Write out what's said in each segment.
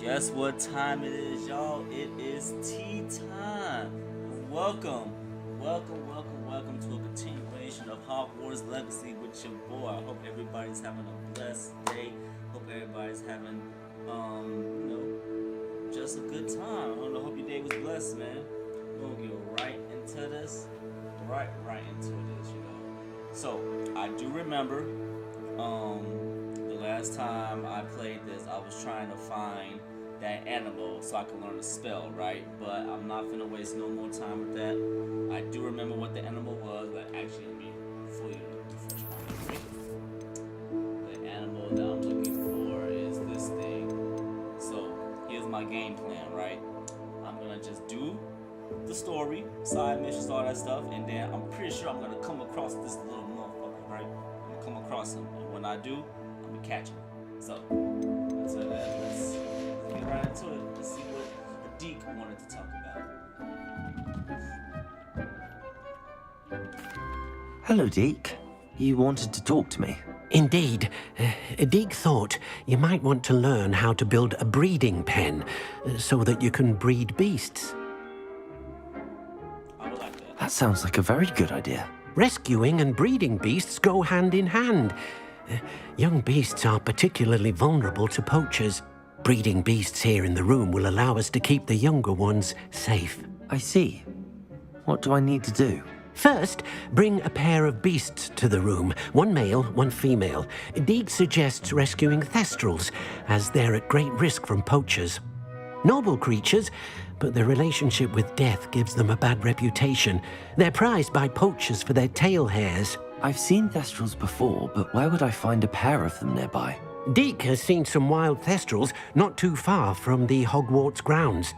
Guess what time it is, y'all? It is tea time. Welcome, welcome to a continuation of Hogwarts Legacy with your boy. I hope everybody's having a blessed day. Hope everybody's having, just a good time. I hope your day was blessed, man. We're gonna get right into this, right into this. So I do remember, the last time I played this, I was trying to find that animal so I can learn a spell, right? But I'm not gonna waste no more time with that. I do remember what the animal was, but actually let me fully refresh my memory. The animal that I'm looking for is this thing. So here's my game plan, right? I'm gonna just do the story, side missions, all that stuff, and then I'm pretty sure I'm gonna come across this little motherfucker, right? I'm gonna come across him, and when I do, I'm gonna catch him. So let's get right into it. Let's see what Deke wanted to talk about. Hello, Deke. You wanted to talk to me? Indeed. Deke thought you might want to learn how to build a breeding pen so that you can breed beasts. I would like that. That sounds like a very good idea. Rescuing and breeding beasts go hand in hand. Young beasts are particularly vulnerable to poachers. Breeding beasts here in the room will allow us to keep the younger ones safe. I see. What do I need to do? First, bring a pair of beasts to the room. One male, one female. Deke suggests rescuing thestrals, as they're at great risk from poachers. Noble creatures, but their relationship with death gives them a bad reputation. They're prized by poachers for their tail hairs. I've seen thestrals before, but where would I find a pair of them nearby? Deke has seen some wild thestrals not too far from the Hogwarts grounds.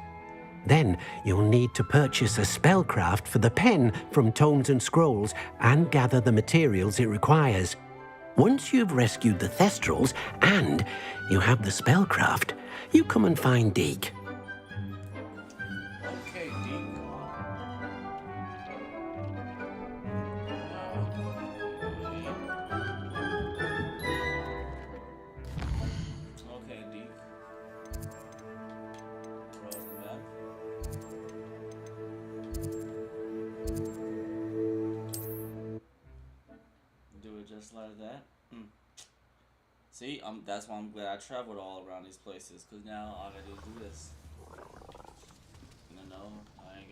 Then you'll need to purchase a spellcraft for the pen from Tomes and Scrolls and gather the materials it requires. Once you've rescued the thestrals and you have the spellcraft, you come and find Deke. Okay, Deke. Okay, Deke. Roll the map. Do it just like that. See, that's why I'm glad I traveled all around these places, cause now all I gotta do is do this. I ain't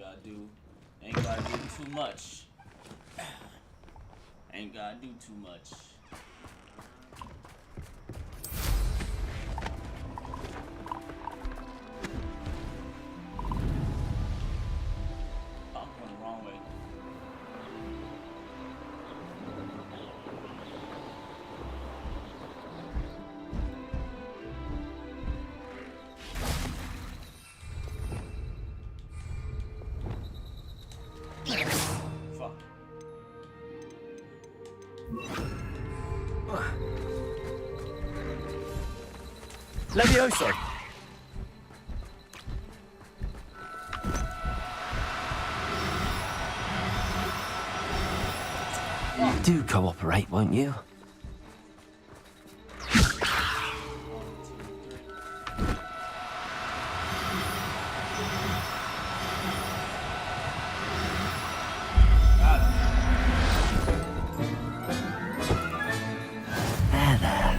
gotta do too much. Ain't gotta do too much. I'm going the wrong way. Fuck. Levioso! Do cooperate, won't you? There.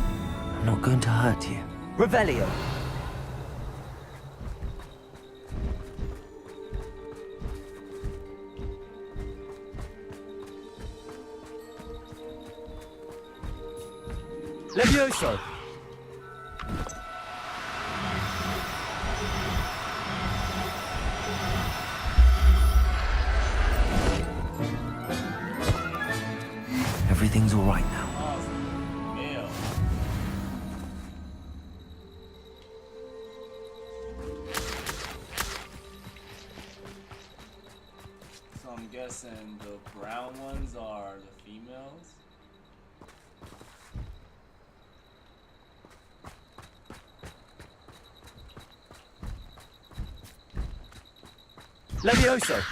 I'm not going to hurt you. Revelio! Levioso! Everything's all right now. Awesome. Yeah. So I'm guessing the brown ones are the females. Levioso!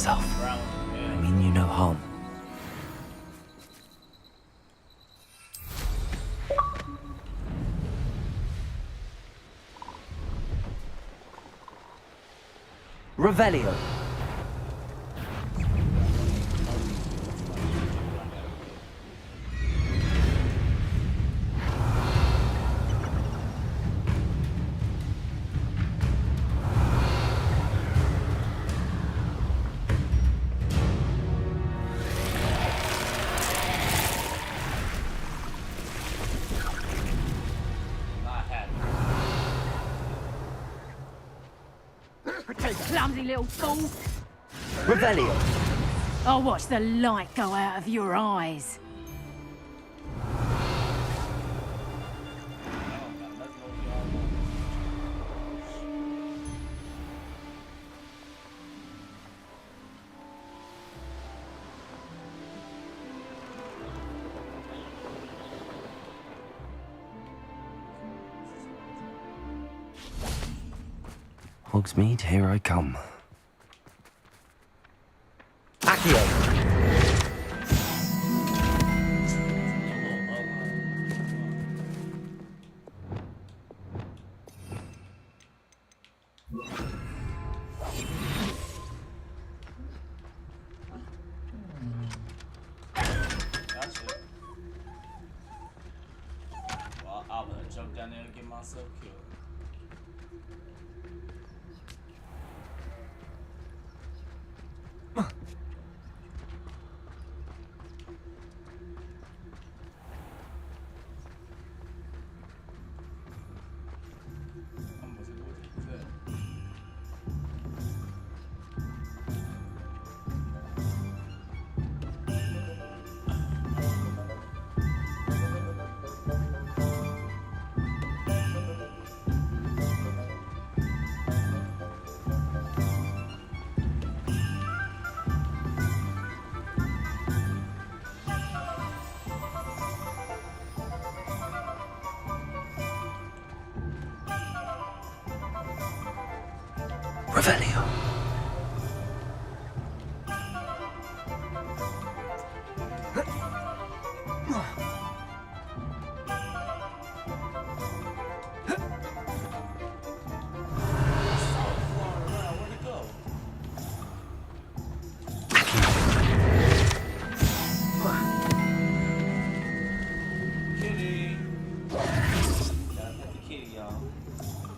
yourself. Brown, I yeah. mean you no harm. Revelio. Not happy. Clumsy little fool. Revelio. I'll watch the light go out of your eyes. Hogsmeade, here I come. Accio. Gotcha. Well, I'm gonna jump down there and get myself killed. Revelio. Where'd it go? Kitty. Gotta pet the kitty, y'all.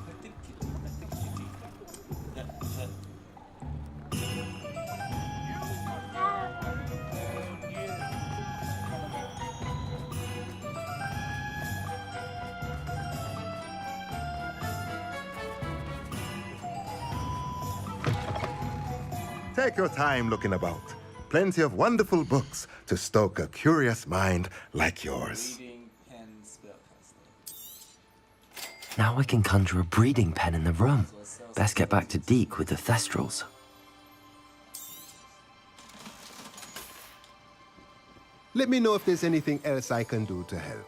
Pet the kitty. Pet the kitty. Take your time looking about. Plenty of wonderful books to stoke a curious mind like yours. Reading pen spellcaster. Now I can conjure a breeding pen in the room. Best get back to Deke with the Thestrals. Let me know if there's anything else I can do to help.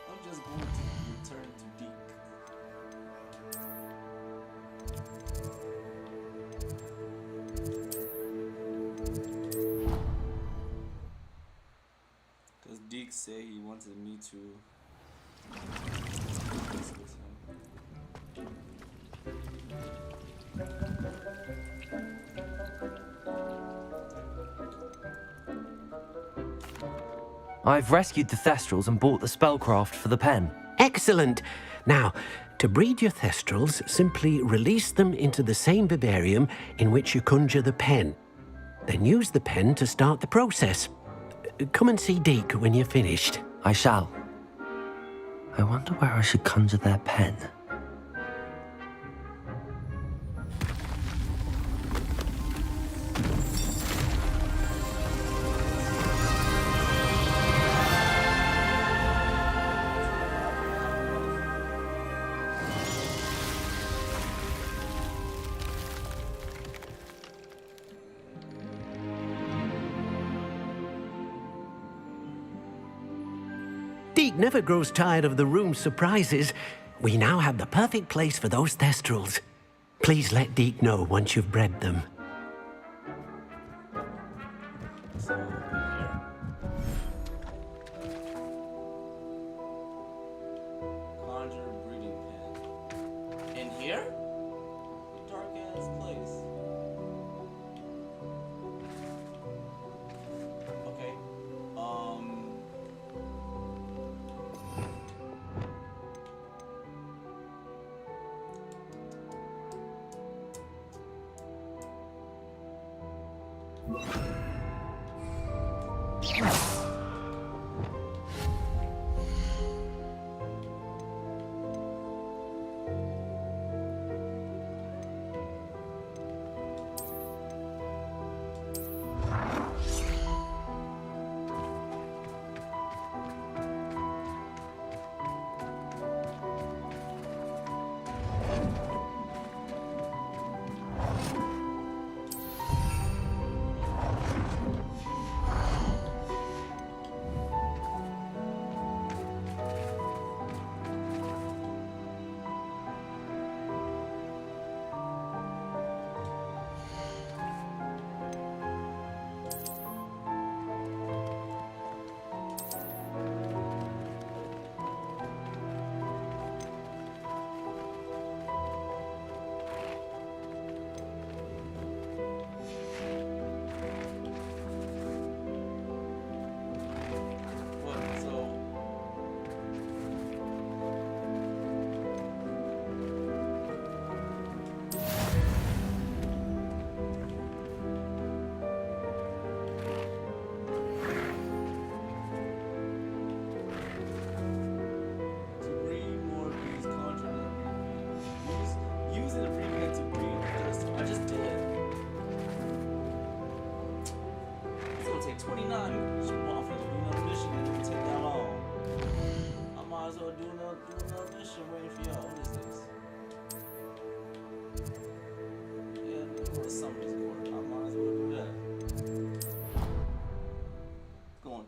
I'm just going to return to Deke. Because Deke said he wanted me to discuss with him. I've rescued the Thestrals and bought the spellcraft for the pen. Excellent. Now, to breed your Thestrals, simply release them into the same vivarium in which you conjure the pen. Then use the pen to start the process. Come and see Deke when you're finished. I shall. I wonder where I should conjure their pen. Deke never grows tired of the room's surprises. We now have the perfect place for those Thestrals. Please let Deke know once you've bred them.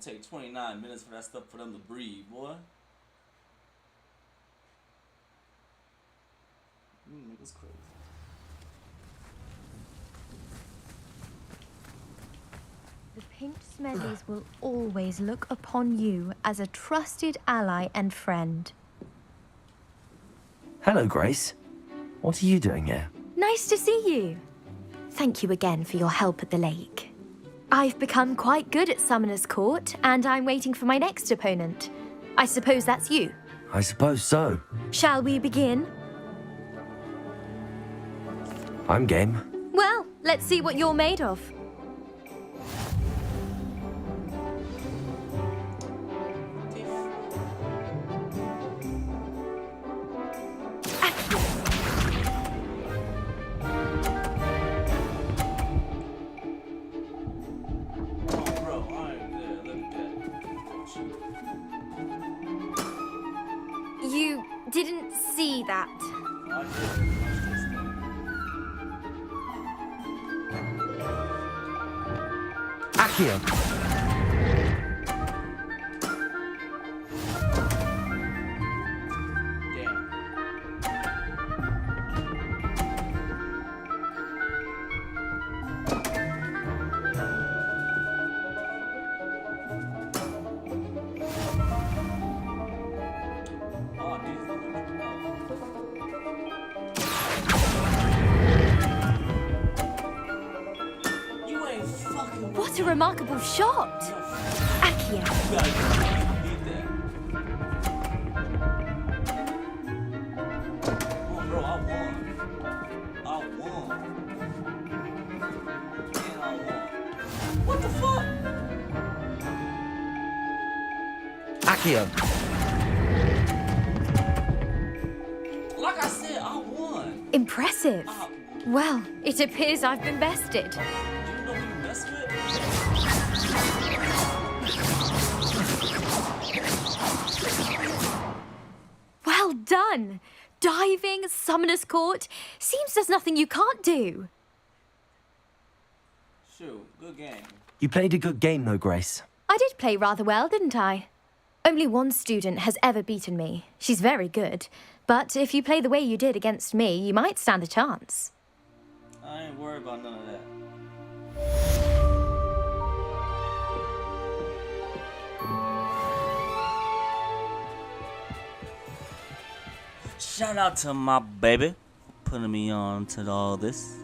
take 29 minutes for that stuff for them to breathe, boy. Niggas crazy. The Pinked Smedleys will always look upon you as a trusted ally and friend. Hello, Grace. What are you doing here? Nice to see you. Thank you again for your help at the lake. I've become quite good at Summoner's Court, and I'm waiting for my next opponent. I suppose that's you. I suppose so. Shall we begin? I'm game. Well, let's see what you're made of. You didn't see that. Accio. What a remarkable shot! Accio. Bro, I won. And I won. What the fuck? Accio. Like I said, I won. Impressive. Well, it appears I've been bested. Do you know who you mess with? Well done! Diving, Summoner's Court. Seems there's nothing you can't do. Shoot, good game. You played a good game, though, Grace. I did play rather well, didn't I? Only one student has ever beaten me. She's very good. But if you play the way you did against me, you might stand a chance. I ain't worried about none of that. Shout out to my baby for putting me on to all this. I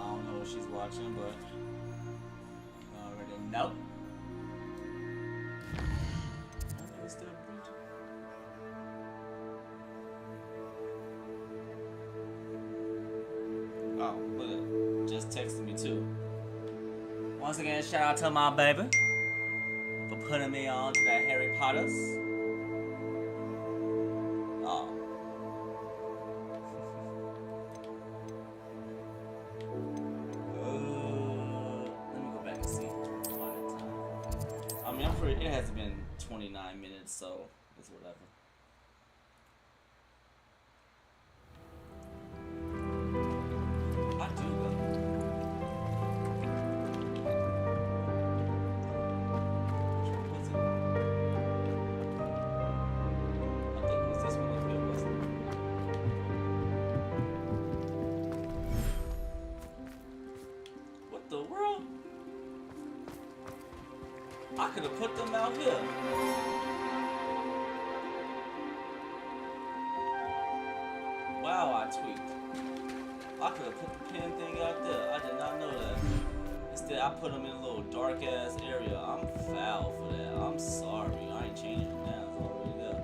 don't know if she's watching, but I already know. It's still preaching. Oh, look, just texted me too. Once again, shout out to my baby for putting me on to that Harry Potter's. Oh. Let me go back and see. I mean, I'm pretty. It has been 29 minutes, so it's whatever. I do though. Which one was it? I think it was this one up here, wasn't it? What the world? I could have put them out here. Wow, I tweaked. I could have put the pin thing out there. I did not know that. Instead, I put them in a little dark ass area. I'm foul for that. I'm sorry. I ain't changing it now. It's already there.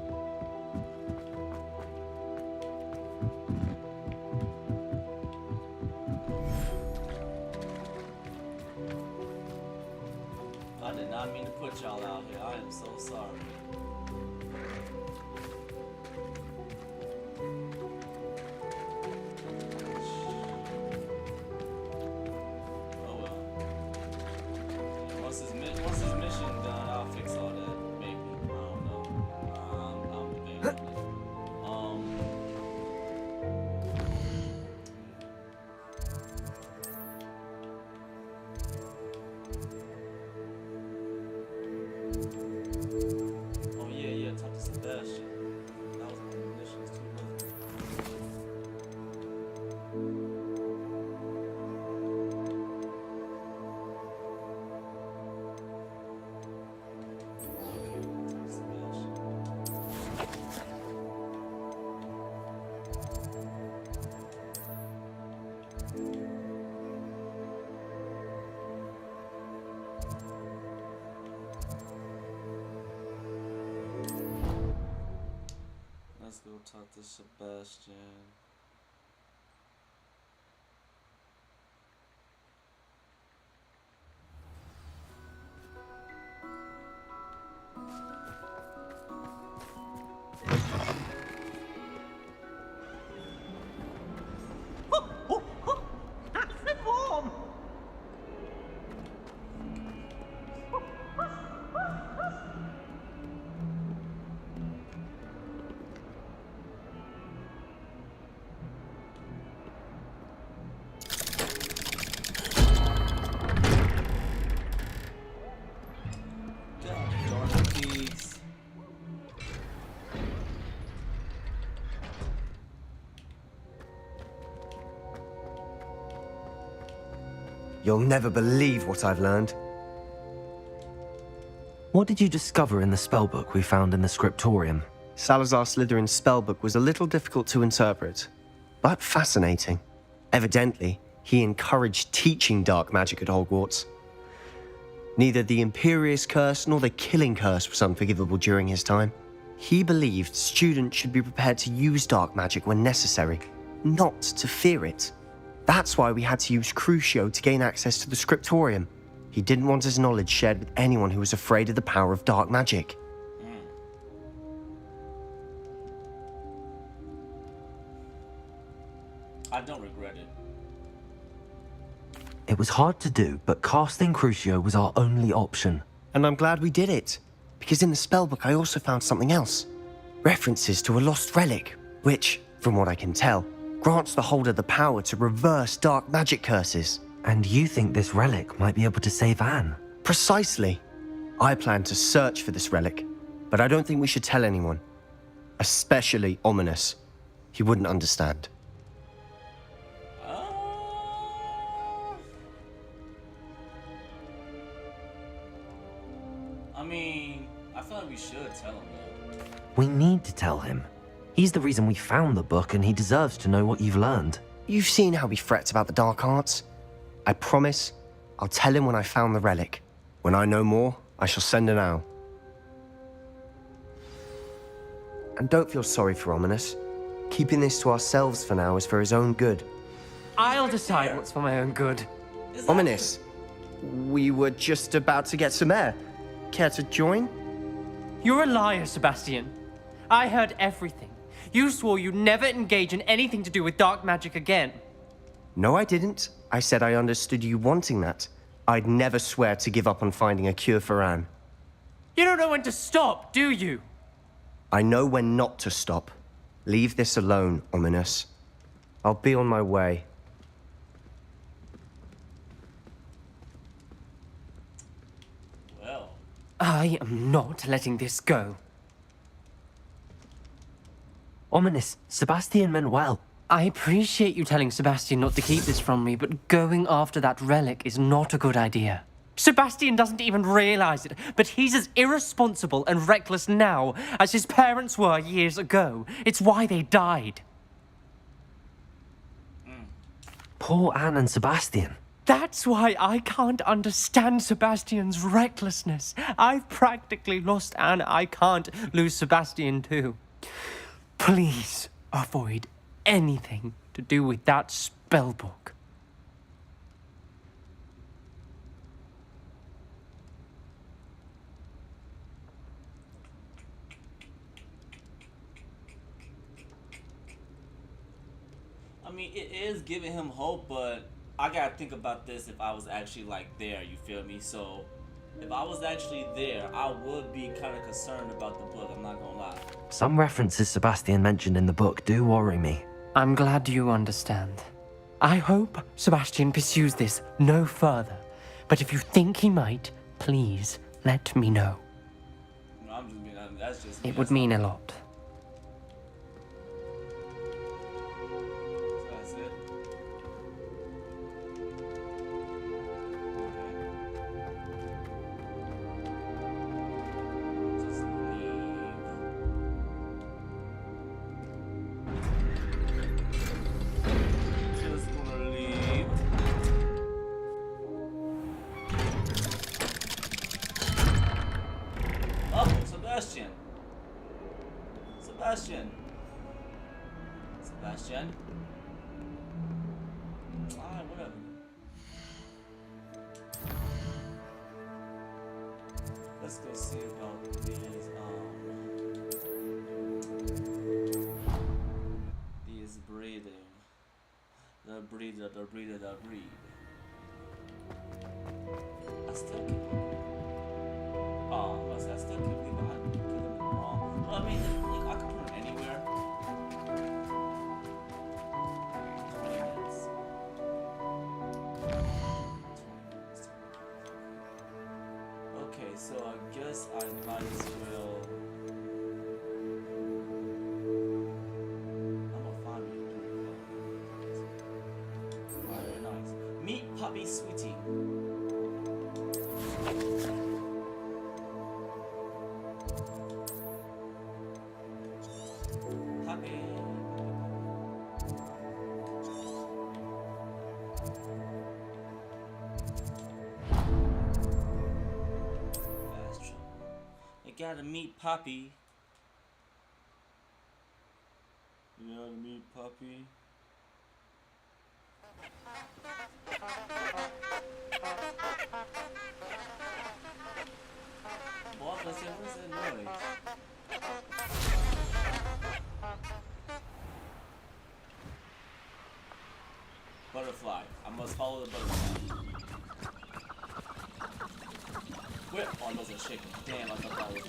I did not mean to put y'all out here. I am so sorry. Oh well. Once his mission done, I'll fix all that. Maybe. I don't know. I'm debating on it. Oh yeah, talk to Sebastian. That was one of the missions too, wasn't it? Let's go talk to Sebastian. You'll never believe what I've learned. What did you discover in the spellbook we found in the scriptorium? Salazar Slytherin's spellbook was a little difficult to interpret, but fascinating. Evidently, he encouraged teaching dark magic at Hogwarts. Neither the Imperious Curse nor the Killing Curse was unforgivable during his time. He believed students should be prepared to use dark magic when necessary, not to fear it. That's why we had to use Crucio to gain access to the scriptorium. He didn't want his knowledge shared with anyone who was afraid of the power of dark magic. I don't regret it. It was hard to do, but casting Crucio was our only option. And I'm glad we did it, because in the spellbook I also found something else. References to a lost relic, which, from what I can tell, grants the holder the power to reverse dark magic curses. And you think this relic might be able to save Anne? Precisely. I plan to search for this relic, but I don't think we should tell anyone. Especially Ominous. He wouldn't understand. I mean, I feel like we should tell him though. We need to tell him. He's the reason we found the book, and he deserves to know what you've learned. You've seen how he frets about the dark arts. I promise, I'll tell him when I found the relic. When I know more, I shall send an owl. And don't feel sorry for Ominous. Keeping this to ourselves for now is for his own good. I'll decide what's for my own good. Ominous, we were just about to get some air. Care to join? You're a liar, Sebastian. I heard everything. You swore you'd never engage in anything to do with dark magic again. No, I didn't. I said I understood you wanting that. I'd never swear to give up on finding a cure for Anne. You don't know when to stop, do you? I know when not to stop. Leave this alone, Ominous. I'll be on my way. Well, I am not letting this go. Ominous, Sebastian meant well. I appreciate you telling Sebastian not to keep this from me, but going after that relic is not a good idea. Sebastian doesn't even realize it, but he's as irresponsible and reckless now as his parents were years ago. It's why they died. Poor Anne and Sebastian. That's why I can't understand Sebastian's recklessness. I've practically lost Anne. I can't lose Sebastian too. Please avoid anything to do with that spellbook. I mean, it is giving him hope, but I gotta think about this if I was actually like there, you feel me? So if I was actually there, I would be kind of concerned about the book, I'm not gonna lie. Some references Sebastian mentioned in the book do worry me. I'm glad you understand. I hope Sebastian pursues this no further, but if you think he might, please let me know. that's just me. It would mean a lot. So that's it. Okay. Just leave. Just gonna leave. Oh, Sebastian. Sebastian. Sebastian. Alright, whatever. Let's go see about these breeding. The breed. I still can. Oh, I still can't believe I put them wrong. Well, I mean, like, I could put them anywhere. 20 minutes. 20 minutes. Okay, so I guess I might as well. I'm gonna find me a drink. Very nice. Meet Puppy Sweetie. Puppy. That's true. You gotta meet Puppy. You gotta meet Puppy. What was that noise? Butterfly. I must follow the butterfly. Where? Oh, those are chicken. Damn, I thought that was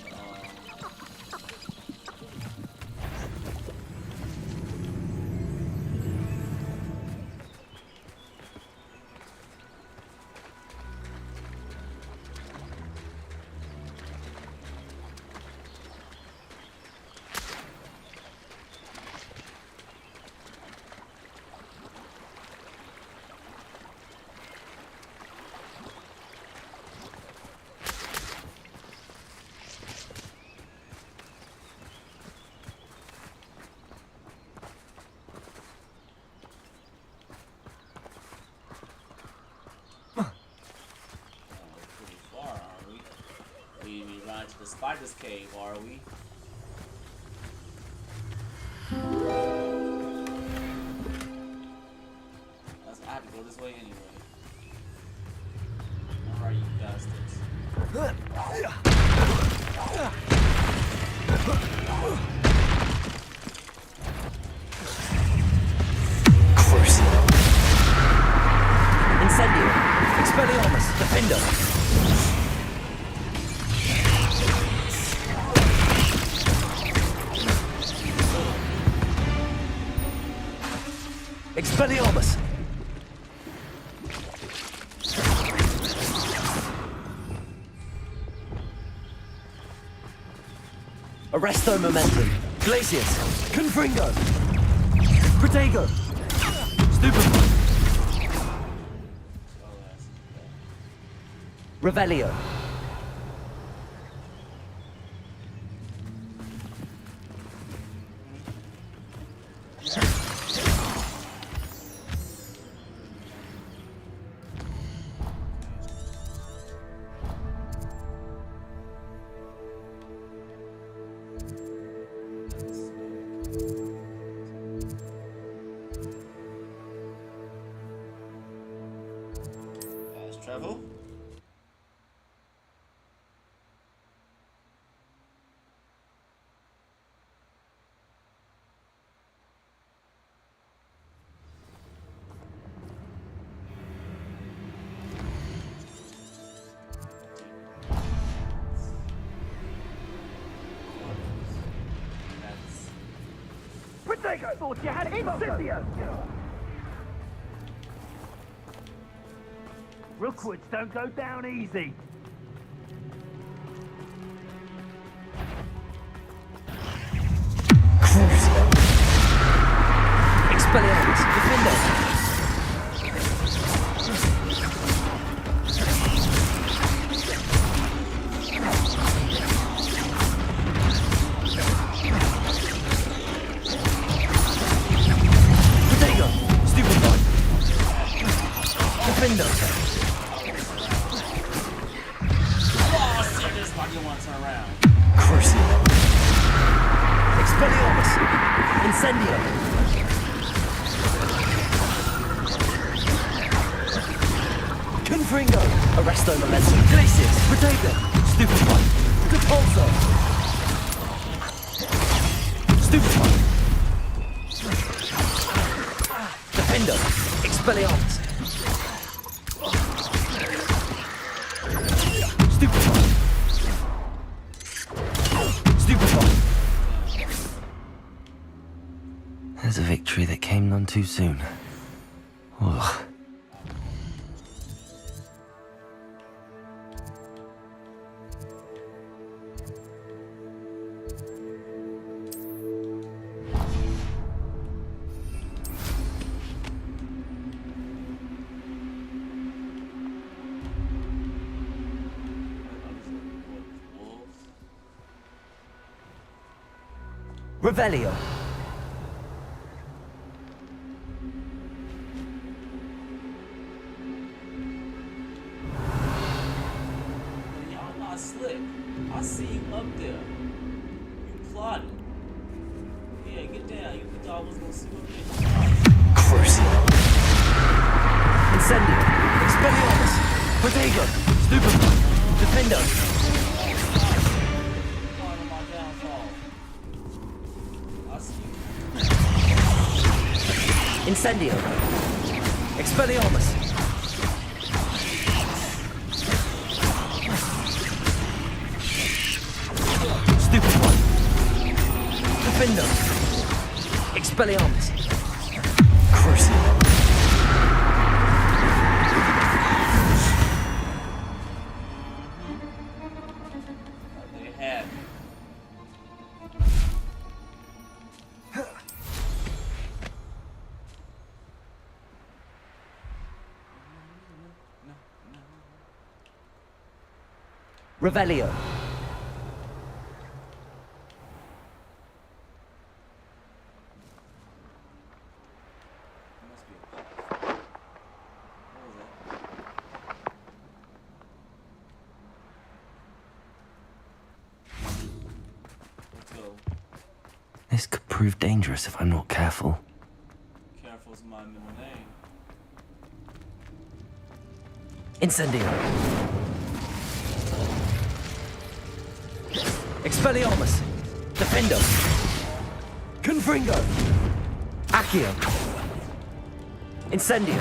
to the spider's cave, are we? I have to go this way anyway. Alright, you bastards. Crucible. Incendio. Expelliarmus. Defender. Expelliarmus! Arresto Momentum. Glacius. Confringo. Protego. Stupefy. Revelio. Fast travel. Protego! Thought you had Incendio! Rookwoods don't go down easy. I didn't want to turn around. Crucio. Expelliarmus. Incendio. Confringo. Arresto Momentum. Glacius. Protego. Stupefy. Repulso. Stupefy. Defendo. Expelliarmus. Stupefy. Stupefy. There's a victory that came none too soon. Ugh. Revelio. Y'all not slick. I see you up there. You plotting. Yeah, get down. You thought I was gonna see what you Crucio. Incendio. Expelliarmus. Protego. Stupefy. Defendo. part of my downfall. I see you. Incendio. Expelliarmus. Stupefy. Defendo. Expelliarmus. Crucio. They had me. Revelio. Must be a pop. What was that? Let's go. This could prove dangerous if I'm not careful. Careful's my middle name. Incendio. Expelliarmus. Defendo. Confringo. Accio. Incendio.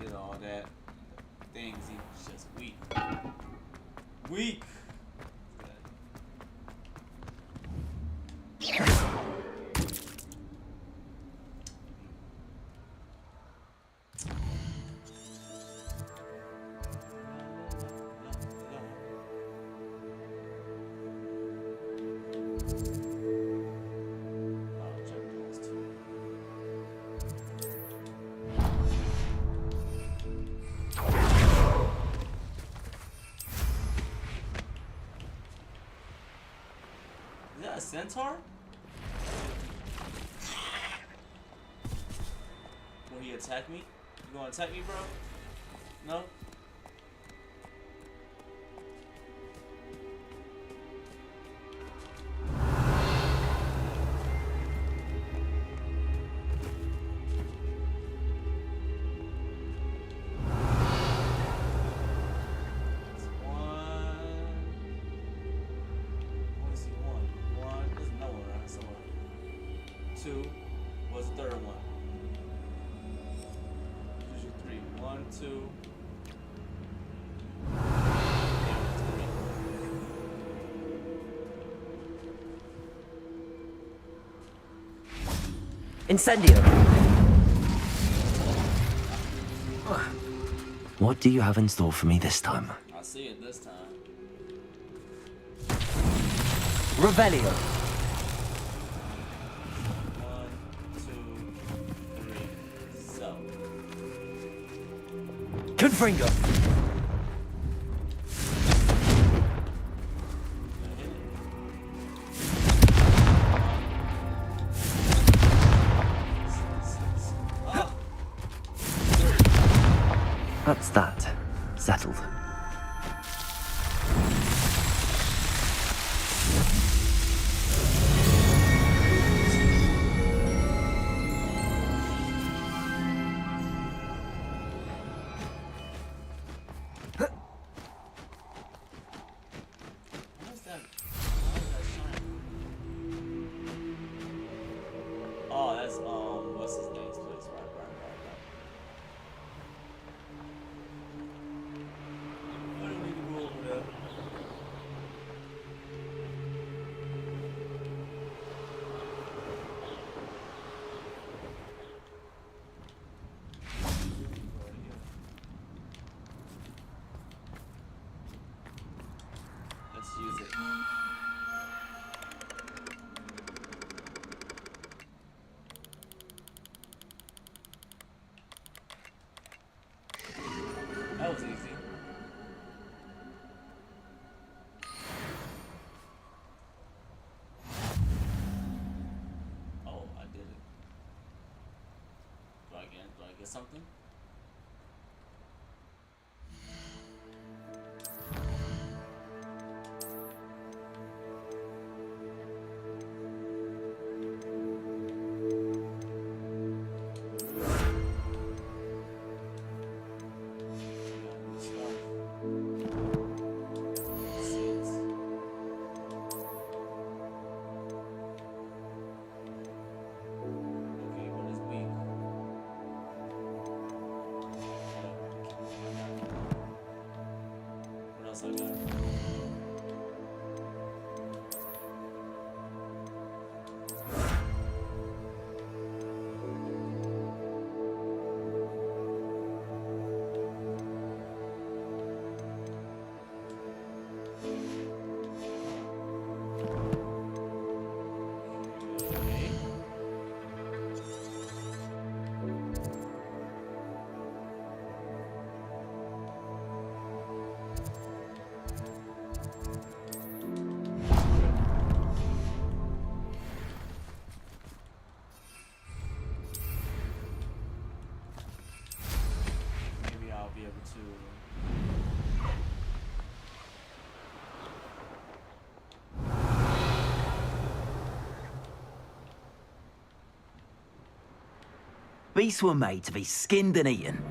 Did all that. Things he was just weak. Weak. Is that a centaur? Will he attack me? You gonna attack me, bro? No? That's one. Only see one. One. There's another one around somewhere. Two. What's the third one? Usually three. One, two. Incendio. What do you have in store for me this time? I see it this time. Revelio. One, two, three. So. Confringo. That's that. Settled. What is that? Oh, that's what's his name's place? Right. Why do we need to go over there? Let's use it. That was easy. Oh, I did it. Do I get something? Okay, what is weak? What else I got? Okay. Maybe I'll be able to. Beasts were made to be skinned and eaten.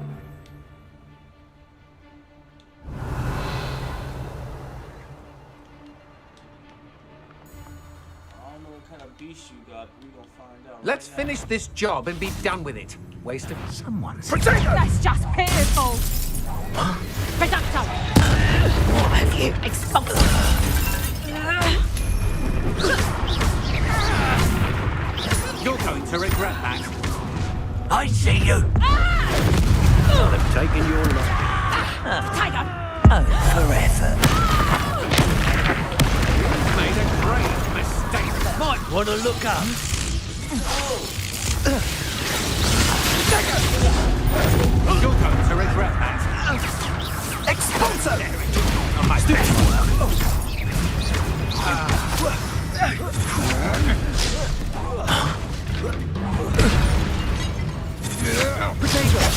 I don't know what kind of beast you got, but we gonna find out. Let's right now. finish this job and be done with it. Waste of... Someone's... That's just pitiful. Reducto. What have you... Expulso. You're going to regret that. I see you! I've taken your life. Tiger. Oh, forever. Made a great mistake. Might want to look up. You're going to regret that. Expulso! On my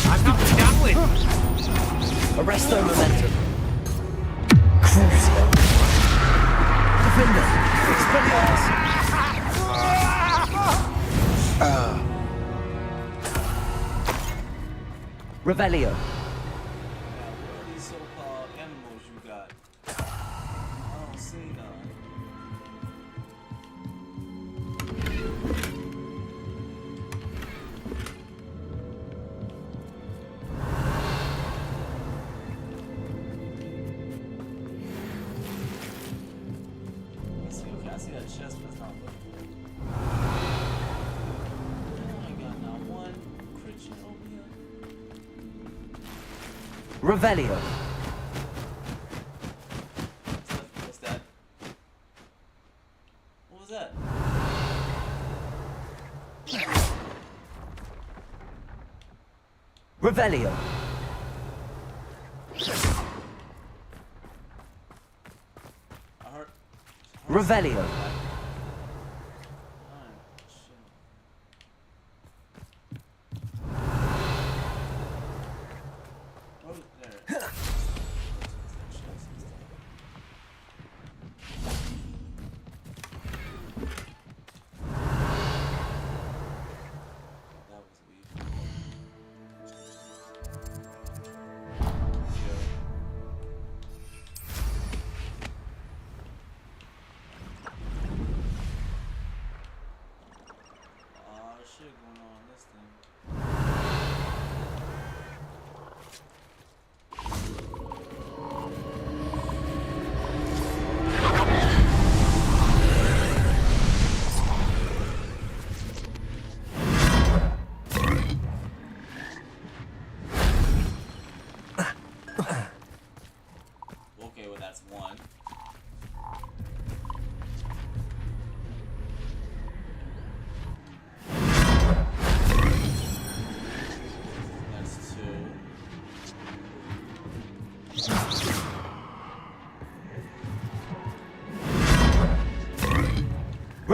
I'm not done with. Arresto momentum. Crucial. Defender. Expelliarmus. Revelio. Now, what are these so-called animals you got? I don't see none. Let's see, okay, I see that chest, but it's not looking good. I ain't got not one creature over here. Revelio. What's that? What was that? Revelio. I heard. Revelio. Alright, shit. What was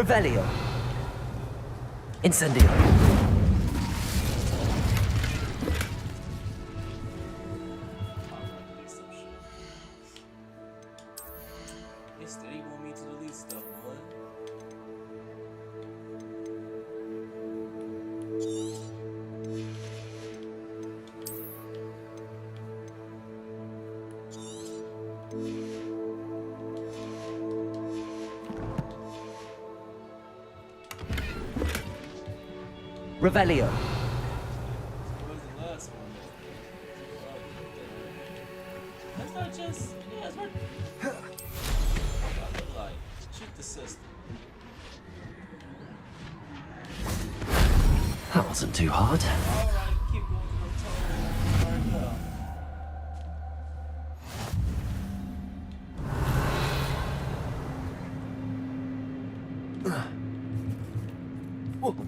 Revelio. Incendio. They steady want me to delete stuff, boy. Revelio. Where's the last one? That's not just. Yeah, it's what. I look like. Cheat the system. That wasn't too hard. Alright, keep going to the total. Alright,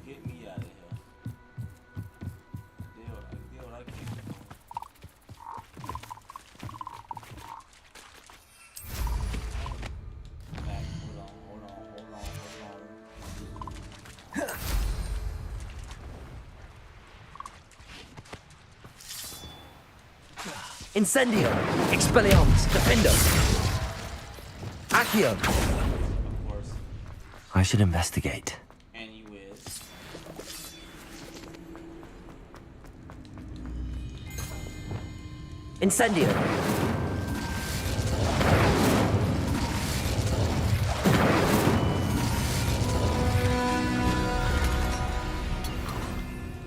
get me out of here. Deal what I keep. Back, hold on. Incendio. Expelliarmus. Defendo. Accio. Of course. I should investigate. And you is. Incendio.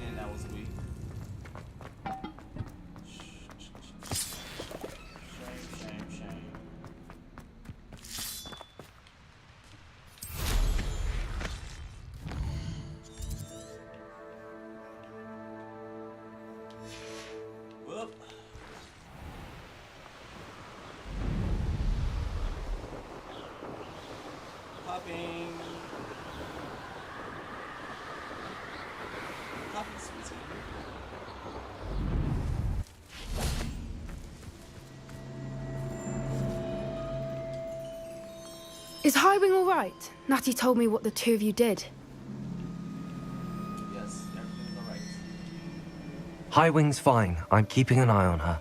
And that was weak. Shame. Whoop. Popping. Popping, sweetie. Is Highwing all right? Natty told me what the two of you did. Yes, everything's alright. Highwing's fine. I'm keeping an eye on her.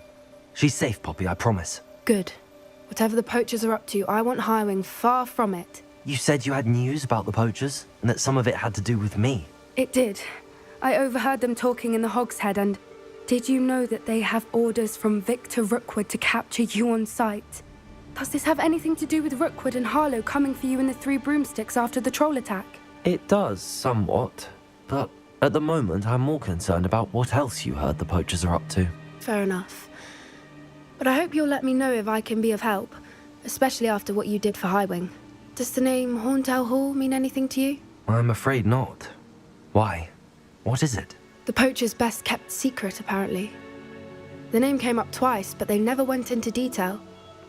She's safe, Poppy, I promise. Good. Whatever the poachers are up to, I want Highwing far from it. You said you had news about the poachers, and that some of it had to do with me. It did. I overheard them talking in the Hogshead, and did you know that they have orders from Victor Rookwood to capture you on sight? Does this have anything to do with Rookwood and Harlow coming for you in the Three Broomsticks after the troll attack? It does, somewhat. But at the moment, I'm more concerned about what else you heard the poachers are up to. Fair enough. But I hope you'll let me know if I can be of help, especially after what you did for Highwing. Does the name Horntail Hall mean anything to you? I'm afraid not. Why? What is it? The poacher's best kept secret, apparently. The name came up twice, but they never went into detail.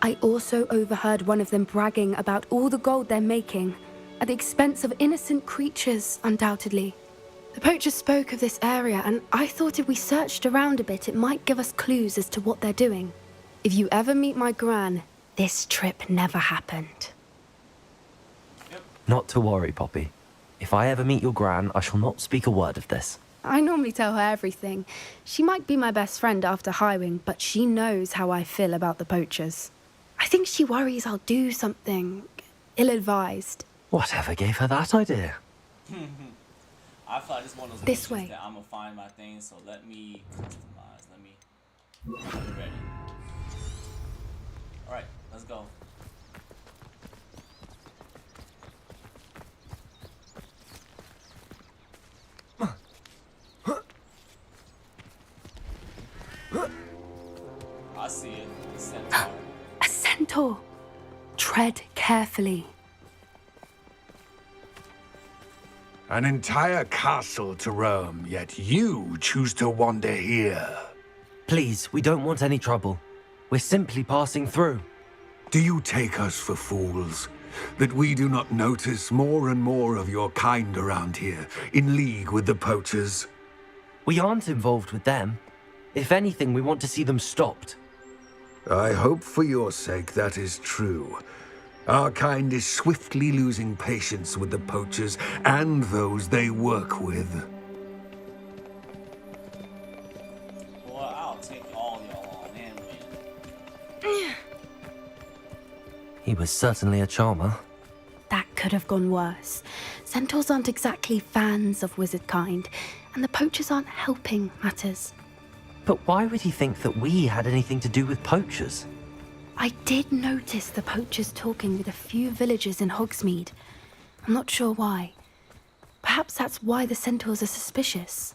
I also overheard one of them bragging about all the gold they're making, at the expense of innocent creatures, undoubtedly. The poachers spoke of this area, and I thought if we searched around a bit, it might give us clues as to what they're doing. If you ever meet my gran, this trip never happened. Not to worry, Poppy. If I ever meet your gran, I shall not speak a word of this. I normally tell her everything. She might be my best friend after Highwing, but she knows how I feel about the poachers. I think she worries I'll do something ill-advised. Whatever gave her that idea? I feel like this one of those This missions way. that I'm gonna find my things, so let me customize. Let me get ready. Alright, let's go. I see it. The centaur. A centaur. Tread carefully. An entire castle to roam, yet you choose to wander here. Please, we don't want any trouble. We're simply passing through. Do you take us for fools? That we do not notice more and more of your kind around here, in league with the poachers? We aren't involved with them. If anything, we want to see them stopped. I hope for your sake that is true. Our kind is swiftly losing patience with the poachers and those they work with. Well, I'll take all y'all on and win. He was certainly a charmer. That could have gone worse. Centaurs aren't exactly fans of wizard kind, and the poachers aren't helping matters. But why would he think that we had anything to do with poachers? I did notice the poachers talking with a few villagers in Hogsmeade. I'm not sure why. Perhaps that's why the centaurs are suspicious.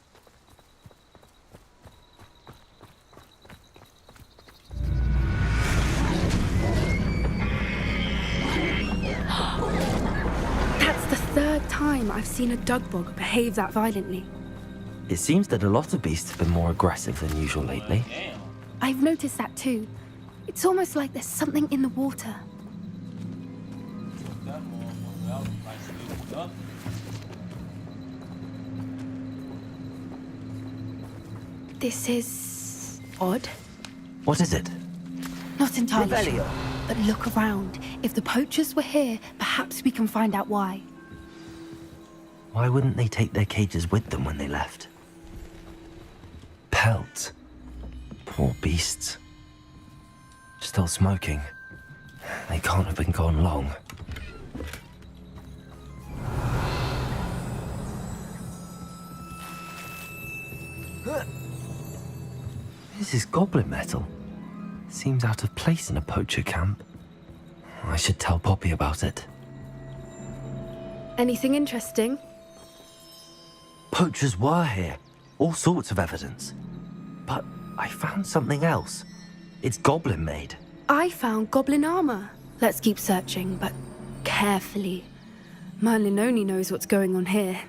That's the third time I've seen a dugbog behave that violently. It seems that a lot of beasts have been more aggressive than usual lately. I've noticed that too. It's almost like there's something in the water. This is odd. What is it? Not entirely Revelio. sure. But look around. If the poachers were here, perhaps we can find out why. Why wouldn't they take their cages with them when they left? Pelts. Poor beasts. Still smoking. They can't have been gone long. This is goblin metal. Seems out of place in a poacher camp. I should tell Poppy about it. Anything interesting? Poachers were here. All sorts of evidence. But I found something else. It's goblin made. I found goblin armor. Let's keep searching, but carefully. Merlin only knows what's going on here.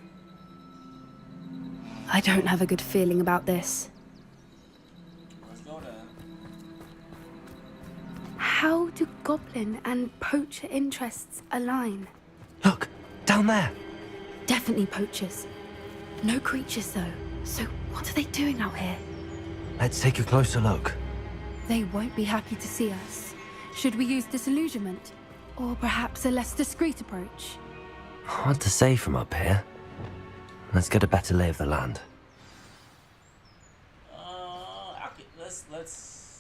I don't have a good feeling about this. How do goblin and poacher interests align? Look, down there. Definitely poachers. No creatures though. So what are they doing out here? Let's take a closer look. They won't be happy to see us. Should we use disillusionment? Or perhaps a less discreet approach? Hard to say from up here. Let's get a better lay of the land. Let's.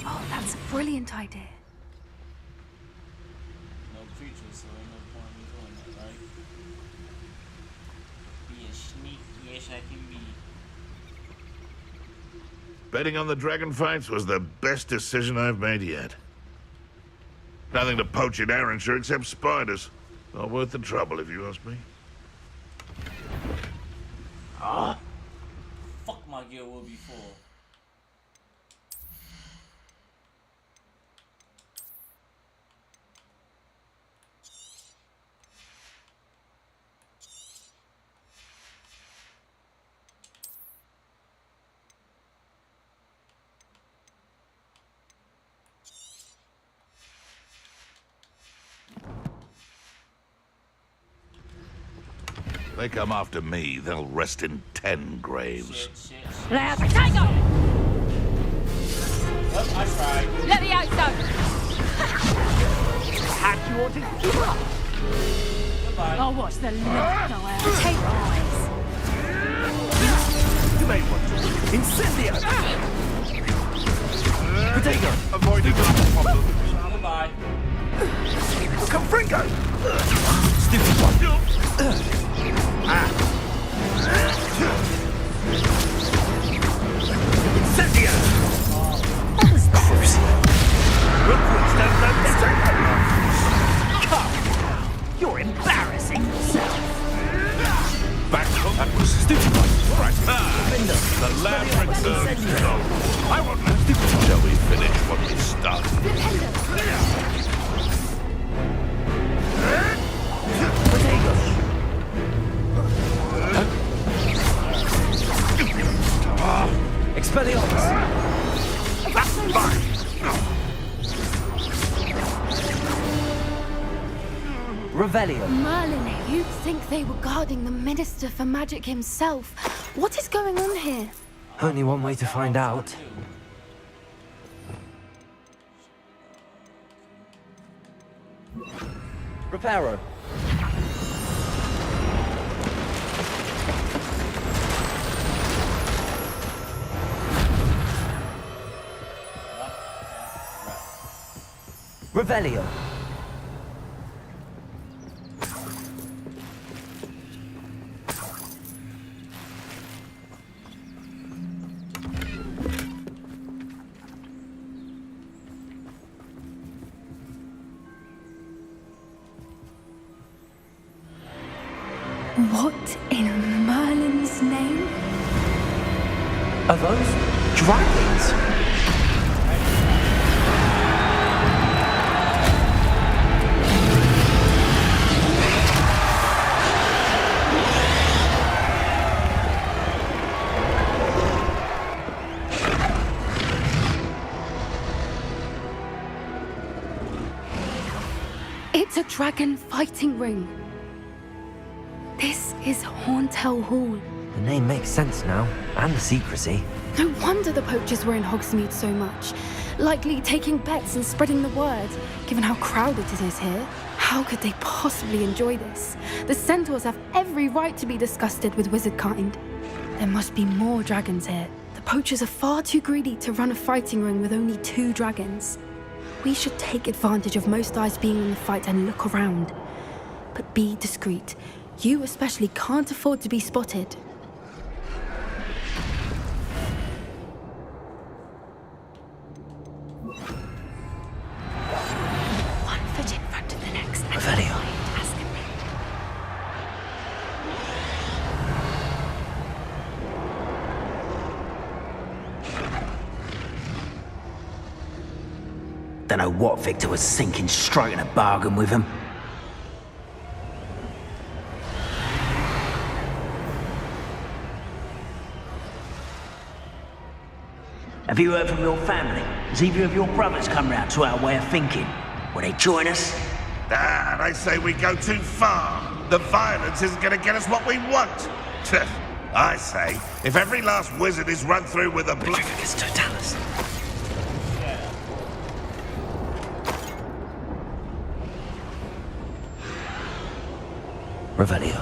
Oh, that's a brilliant idea. No creatures, so ain't no point in me doing that, right? Be as sneaky as I can be. Betting on the dragon fights was the best decision I've made yet. Nothing to poach in Arrynshire except spiders. Not worth the trouble, if you ask me. Fuck my gear will be full. They come after me, they'll rest in 10 graves. Now, potato! Well, I tried. Let the out go! Perhaps you want to give up. Goodbye. I'll watch the light go out of your eyes. You may want to. Incendio! Potato! Avoiding the problems. Goodbye. Confringo! Stupid one. Incendio! Rookwood stands no better. Come, you're embarrassing yourself. Back home. That was stupid one. Right. The lab returns. No. I won't let stupid one. Shall we finish what we started? Revelio. Merlin, you'd think they were guarding the Minister for Magic himself. What is going on here? Only one way to find out. Reparo. Revelio. What in Merlin's name? Are those dragons? It's a dragon fighting ring. This is Hauntel Hall. The name makes sense now, and the secrecy. No wonder the poachers were in Hogsmeade so much. Likely taking bets and spreading the word, given how crowded it is here. How could they possibly enjoy this? The centaurs have every right to be disgusted with wizard kind. There must be more dragons here. The poachers are far too greedy to run a fighting ring with only 2 dragons. We should take advantage of most eyes being in the fight and look around. But be discreet. You especially can't afford to be spotted. One foot in front of the next. Revelio. Don't know what Victor was thinking, striking a bargain with him. Have you heard from your family? Has either of your brothers come round to our way of thinking? Will they join us? Ah, they say we go too far. The violence isn't going to get us what we want. I say, if every last wizard is run through with a blade... It's Totalis. Revelio.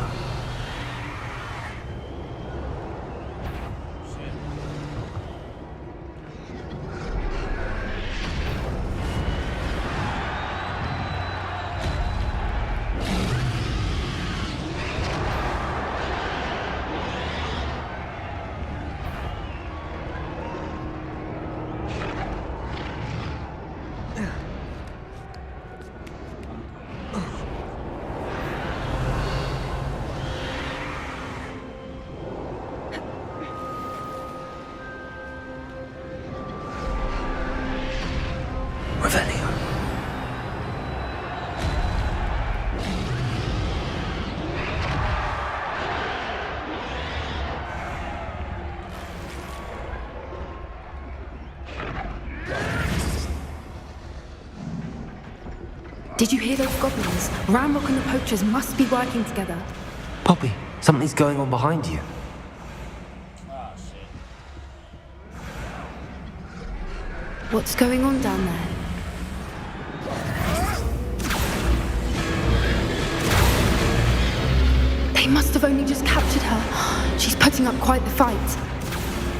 Did you hear those goblins? RANROK and the poachers must be working together. Poppy, something's going on behind you. What's going on down there? They must have only just captured her. She's putting up quite the fight.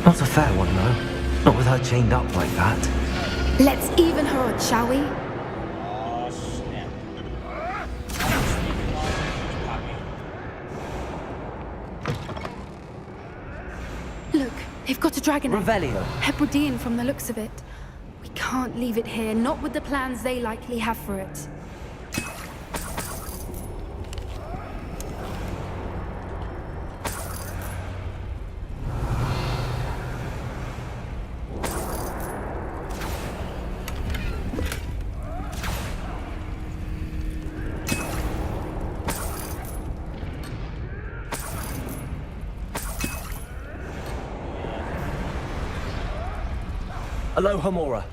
Not a fair one, though. Not with her chained up like that. Let's even her odds, shall we? Look, they've got a dragon. Revelio. Hebridean from the looks of it. We can't leave it here, not with the plans they likely have for it. Aloha Mora.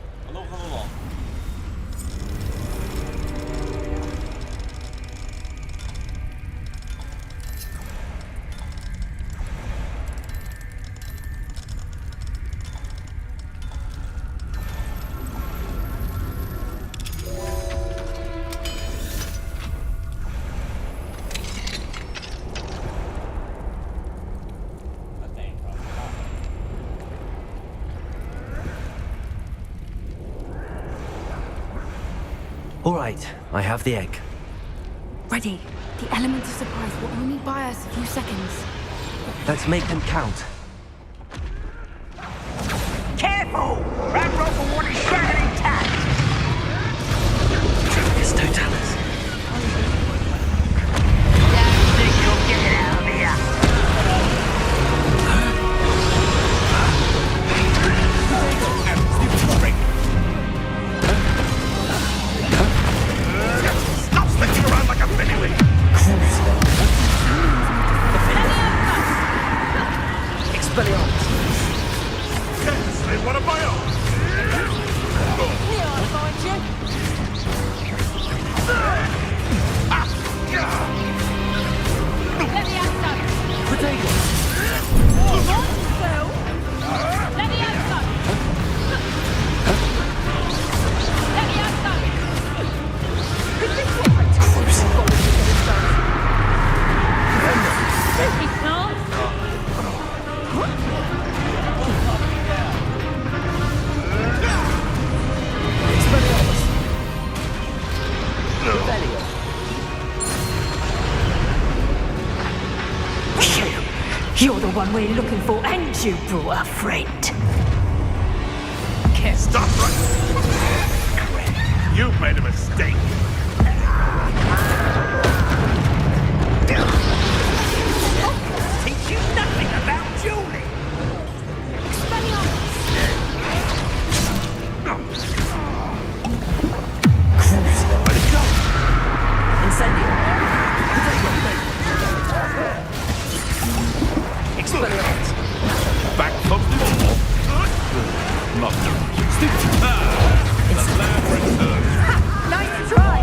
All right, I have the egg. Ready. The element of surprise will only buy us a few seconds. Let's make them count. Careful! RANROK will want his dragon intact! It's Totalis. Don't think you'll get it out of here! Stop sticking around like a baby! Expelliarmus. Yes, they one of my own! You're the one we're looking for, and you brought a friend. Stop running! You've made a mistake! Teach you nothing about Julie! Back from the wall! Not stupid! The lab returns! Nice try!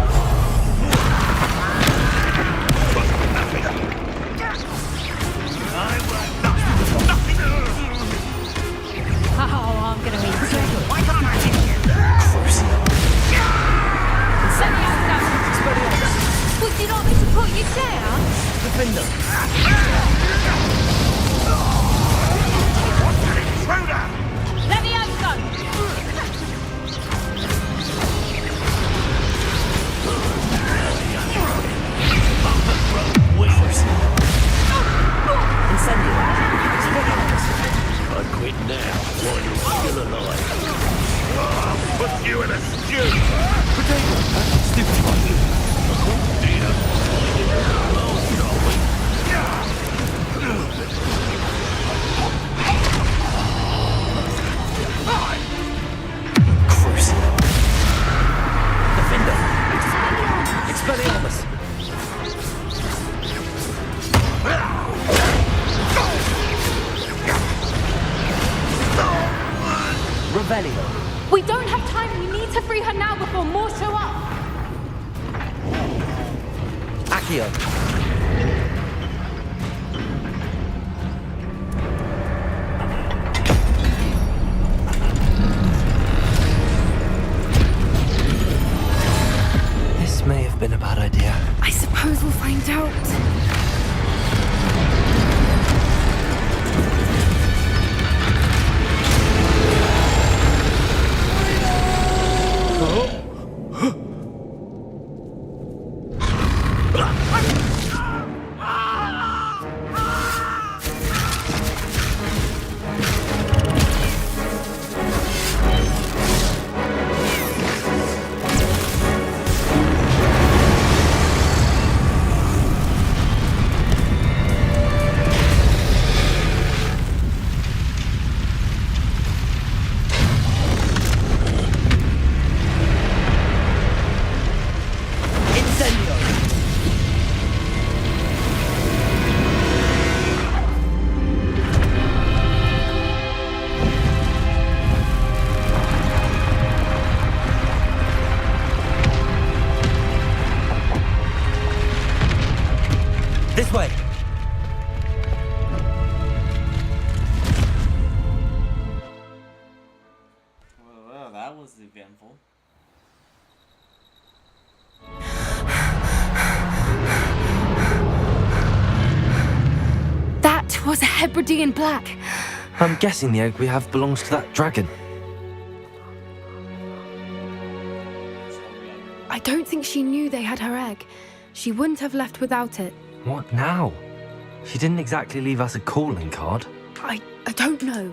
Oh, I'm gonna eat you. Why can't I hit you? Send me out. Would you like me to put you down? Intruder! I quit now while you're still alive. I'll put you in a stew! Expelliarmus. Revelio. We don't have time. We need to free her now before more show up. Accio. This may have been a bad idea. I suppose we'll find out. This way. Well, that was eventful. That was a Hebridean black. I'm guessing the egg we have belongs to that dragon. I don't think she knew they had her egg. She wouldn't have left without it. What now? She didn't exactly leave us a calling card. I don't know.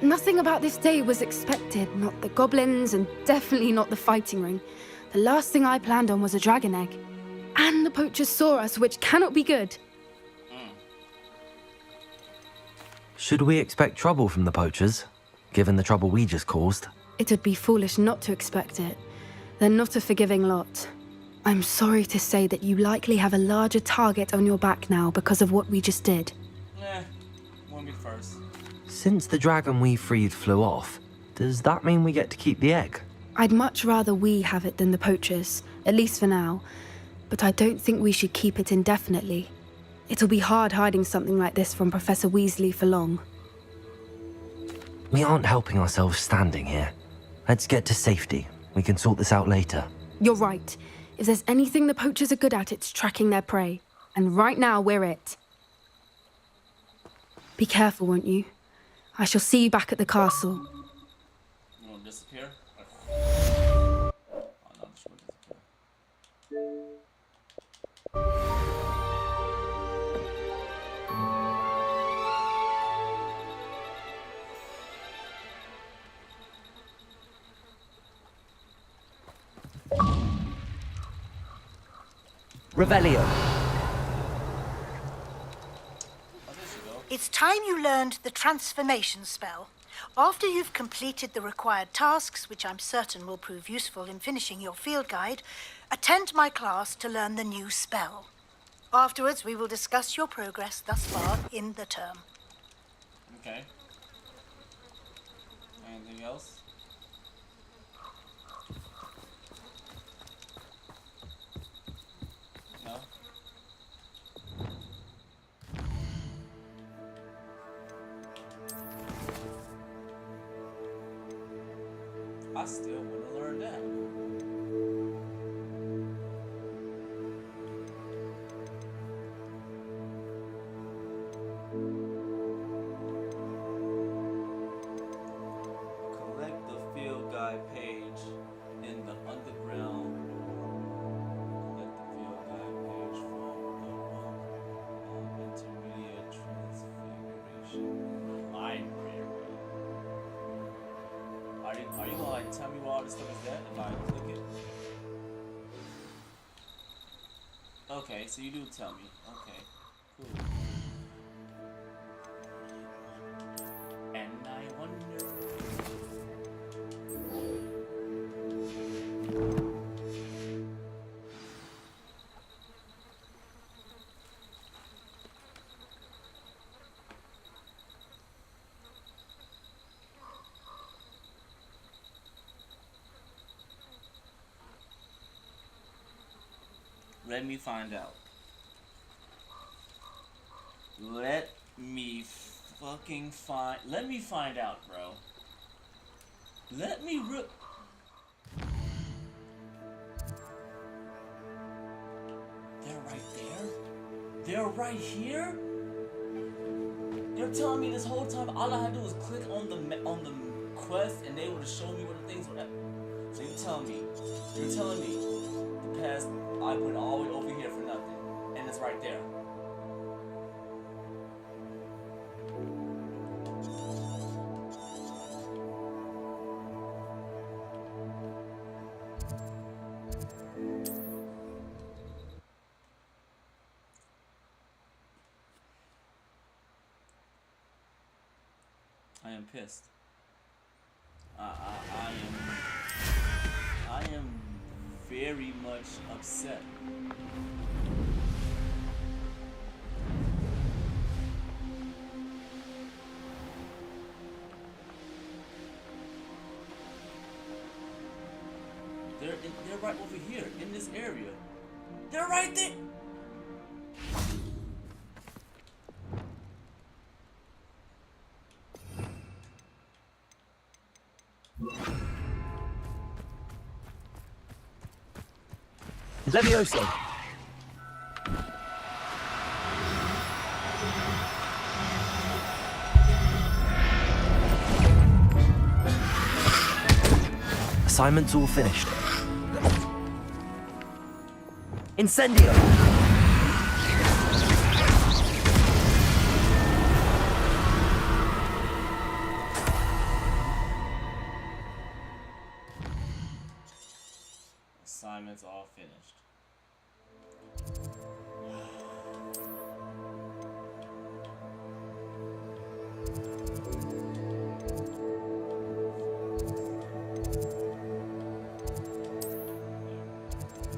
Nothing about this day was expected. Not the goblins, and definitely not the fighting ring. The last thing I planned on was a dragon egg. And the poachers saw us, which cannot be good. Should we expect trouble from the poachers, given the trouble we just caused? It would be foolish not to expect it. They're not a forgiving lot. I'm sorry to say that you likely have a larger target on your back now because of what we just did. Won't be first. Since the dragon we freed flew off, does that mean we get to keep the egg? I'd much rather we have it than the poachers, at least for now. But I don't think we should keep it indefinitely. It'll be hard hiding something like this from Professor Weasley for long. We aren't helping ourselves standing here. Let's get to safety. We can sort this out later. You're right. If there's anything the poachers are good at, it's tracking their prey. And right now, we're it. Be careful, won't you? I shall see you back at the castle. You won't disappear? Oh, no, this will disappear. Revelio. It's time you learned the transformation spell. After you've completed the required tasks, which I'm certain will prove useful in finishing your field guide, attend my class to learn the new spell. Afterwards, we will discuss your progress thus far in the term. Okay. Anything else? No? I still want to learn that. Collect the field guide page in the underground. Collect the field guide page from the intermediate transfiguration library. Are you gonna like tell me where all this stuff is at if I click it? Okay, so you do tell me. Okay, cool. And I wonder. Let me find out. Let me find out, bro. Let me They're right there? They're right here? You're telling me this whole time all I had to do was click on the quest and they would have shown me what the things were at? So you're telling me the past I went all the way over here for nothing, and it's right there. I am pissed. I am very much upset. They're right over here in this area. They're right there. Levioso. Assignment's all finished. Incendio! Assignments all finished.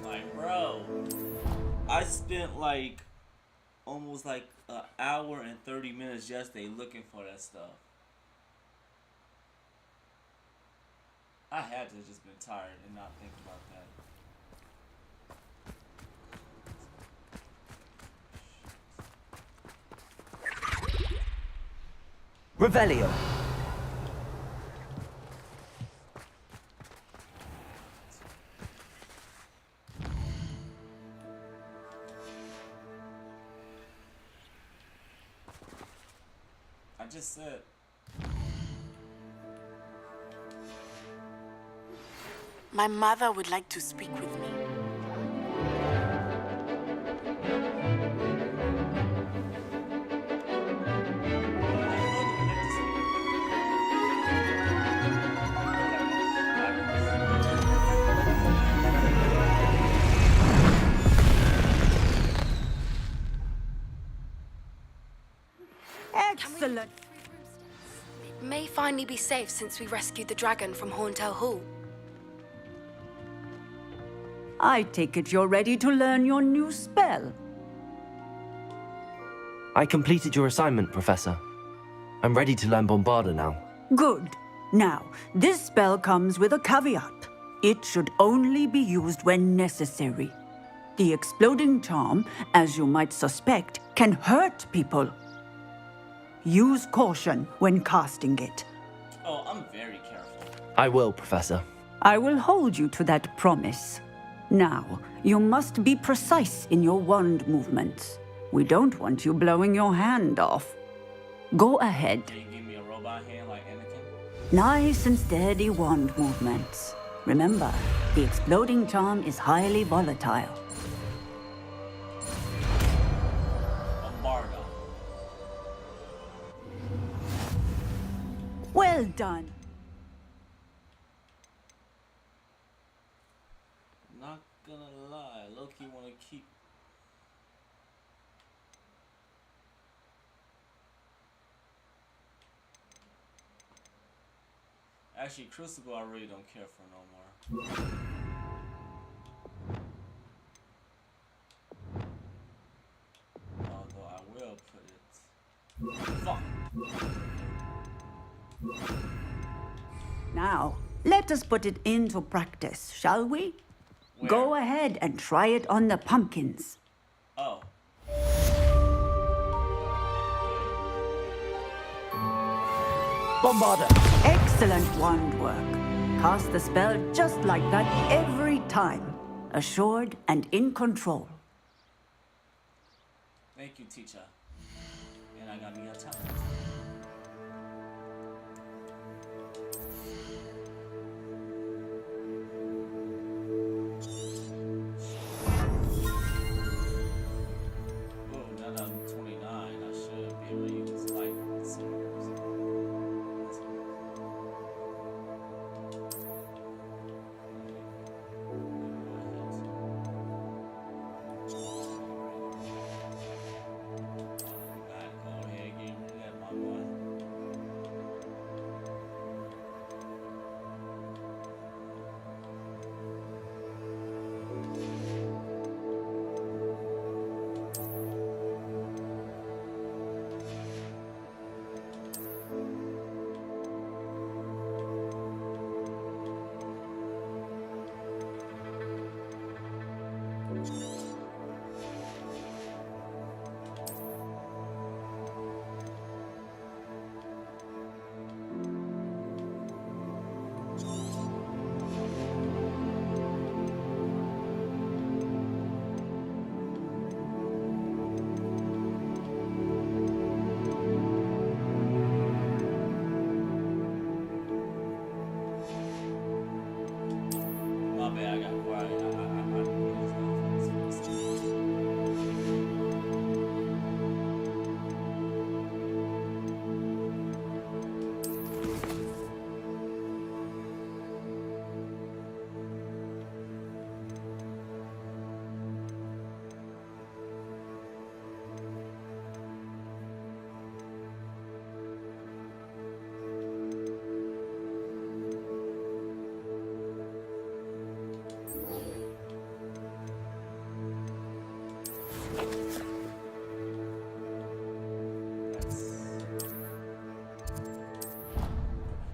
Like, bro, I spent like almost like an hour and 30 minutes yesterday looking for that stuff. I had to just been tired and not think about that. Revelio. I just said. My mother would like to speak with me. Excellent. It may finally be safe since we rescued the dragon from Horntail Hall. I take it you're ready to learn your new spell. I completed your assignment, Professor. I'm ready to learn Bombarda now. Good. Now, this spell comes with a caveat. It should only be used when necessary. The exploding charm, as you might suspect, can hurt people. Use caution when casting it. Oh, I'm very careful. I will, Professor. I will hold you to that promise. Now, you must be precise in your wand movements. We don't want you blowing your hand off. Go ahead. Can you give me a robot hand like Anakin? Nice and steady wand movements. Remember, the exploding charm is highly volatile. Bombarda. Well done. Not gonna lie, Loki wanna keep. Actually, Crucible I really don't care for no more. Although I will put it. Fuck. Now, let us put it into practice, shall we? Where? Go ahead and try it on the pumpkins. Oh. Bombarda. Excellent wand work. Cast the spell just like that every time. Assured and in control. Thank you, teacher. And I got me a talent.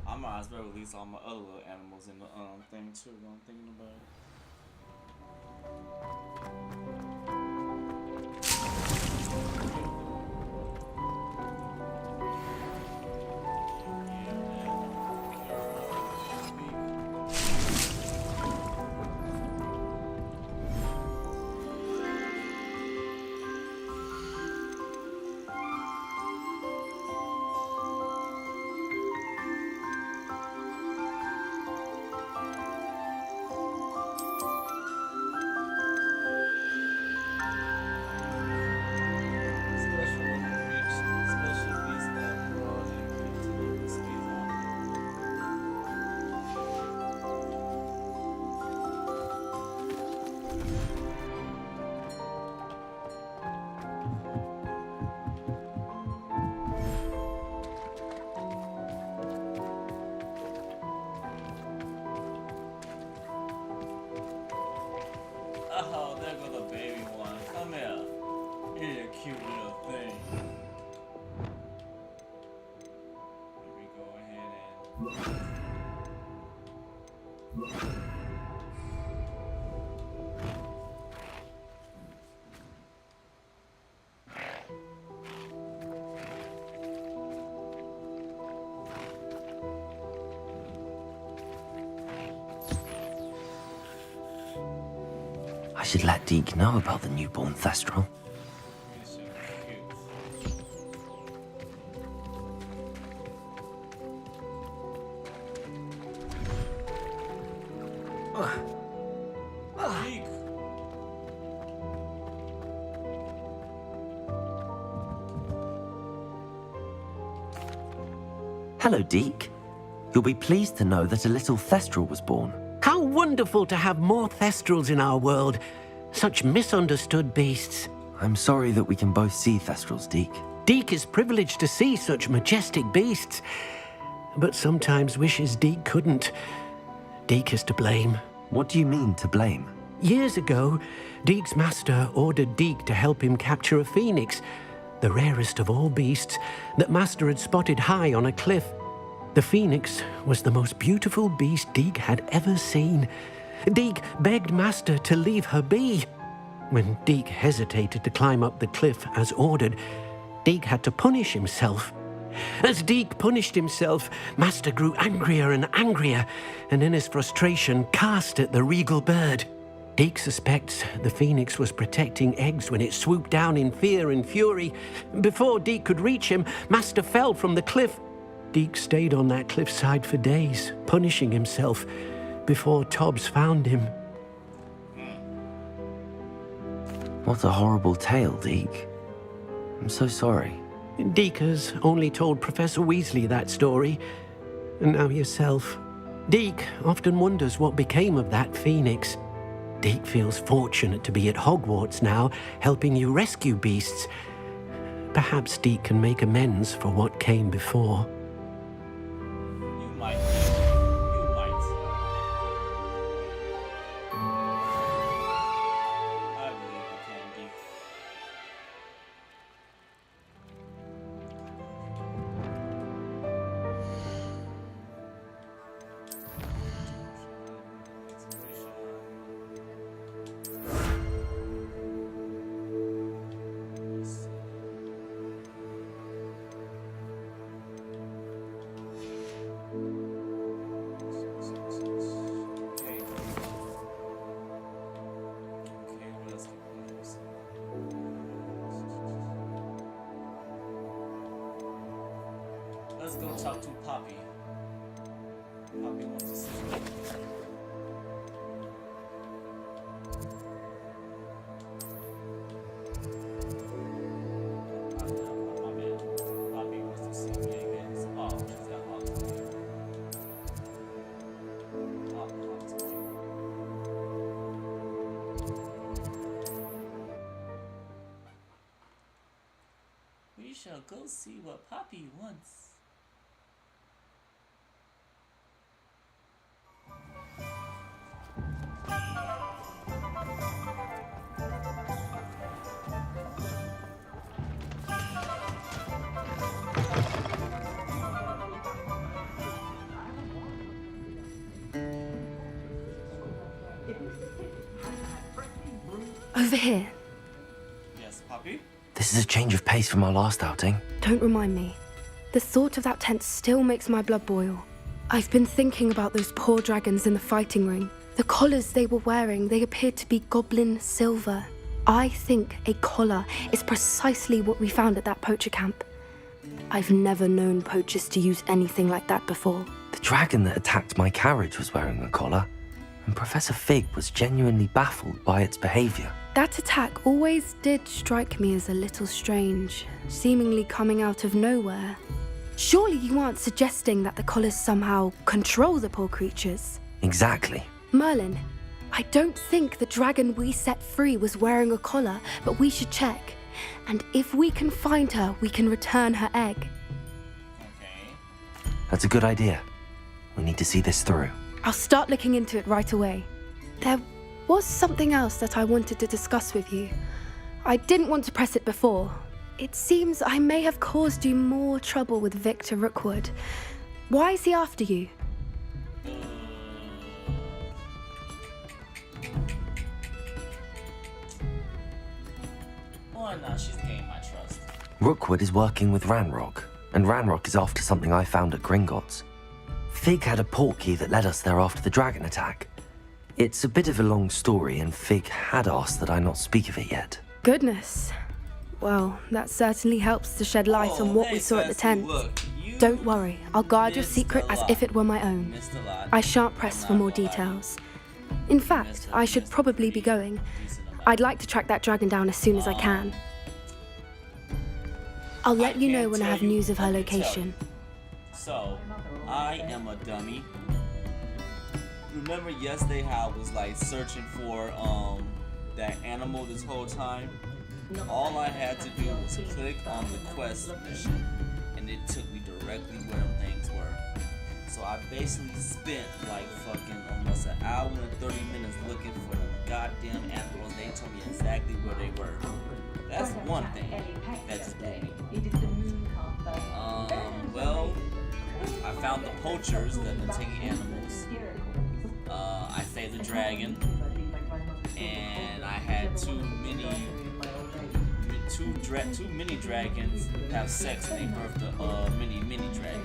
I might as well release all my other little animals in the thing too. What I'm thinking about. Oh, there goes the baby one. Come here. You're a cute little thing. Let me go ahead and... I should let Deke know about the newborn Thestral. Hello, Deke. You'll be pleased to know that a little Thestral was born. How wonderful to have more Thestrals in our world. Such misunderstood beasts. I'm sorry that we can both see Thestrals, Deke. Deke is privileged to see such majestic beasts, but sometimes wishes Deke couldn't. Deke is to blame. What do you mean, to blame? Years ago, Deke's master ordered Deke to help him capture a phoenix, the rarest of all beasts that master had spotted high on a cliff. The phoenix was the most beautiful beast Deke had ever seen. Deke begged master to leave her be. When Deke hesitated to climb up the cliff as ordered, Deke had to punish himself. As Deke punished himself, master grew angrier and angrier, and in his frustration cast at the regal bird. Deke suspects the phoenix was protecting eggs when it swooped down in fear and fury. Before Deke could reach him, master fell from the cliff. Deke stayed on that cliffside for days, punishing himself, before Tobbs found him. What a horrible tale, Deke. I'm so sorry. Deke has only told Professor Weasley that story, and now yourself. Deke often wonders what became of that phoenix. Deke feels fortunate to be at Hogwarts now, helping you rescue beasts. Perhaps Deke can make amends for what came before. You might. You might. I believe you can, Deke. Let's go talk to Poppy. Poppy wants to see me. Poppy wants to see me again. Oh, she's got Hogwarts. We shall go see what Poppy wants. Over here. Yes, Poppy? This is a change of pace from our last outing. Don't remind me. The thought of that tent still makes my blood boil. I've been thinking about those poor dragons in the fighting ring. The collars they were wearing, they appeared to be goblin silver. I think a collar is precisely what we found at that poacher camp. I've never known poachers to use anything like that before. The dragon that attacked my carriage was wearing a collar, and Professor Fig was genuinely baffled by its behavior. That attack always did strike me as a little strange, seemingly coming out of nowhere. Surely you aren't suggesting that the collars somehow control the poor creatures? Exactly. Merlin, I don't think the dragon we set free was wearing a collar, but we should check. And if we can find her, we can return her egg. That's a good idea. We need to see this through. I'll start looking into it right away. There was something else that I wanted to discuss with you. I didn't want to press it before. It seems I may have caused you more trouble with Victor Rookwood. Why is he after you? Why not? She's gained my trust. Rookwood is working with RANROK, and RANROK is after something I found at Gringotts. Fig had a portkey that led us there after the dragon attack. It's a bit of a long story, and Fig had asked that I not speak of it yet. Goodness. Well, that certainly helps to shed light on what we saw at the tent. Don't worry, I'll guard your secret as if it were my own. I shan't press for more details. In fact, I should probably be going. I'd like to track that dragon down as soon as I can. I'll let you know when I have news of her location. So, I am a dummy. Remember yesterday how I was like searching for that animal this whole time? All I had to do was click on the quest mission and it took me directly where them things were. So I basically spent like fucking almost an hour and 30 minutes looking for them goddamn animals. They told me exactly where they were. That's one thing that just blew me. Well, I found the poachers that have been taking animals. I saved the dragon, and I had two mini dragons have sex and they birthed a mini dragon.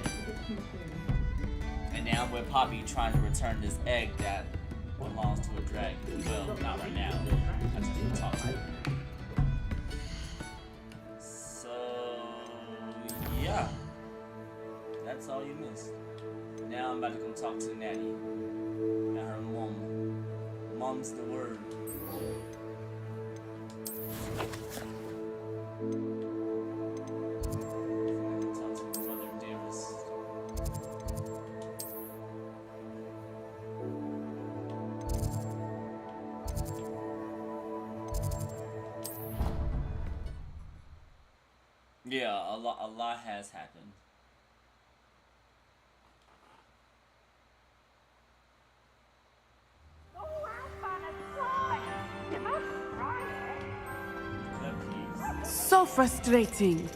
And now we're probably trying to return this egg that belongs to a dragon. Well, not right now. I just need to talk to her. So, yeah. That's all you missed. Now I'm about to go talk to Natty and her mom. Mom's the word. Yeah, a lot has happened. So frustrating.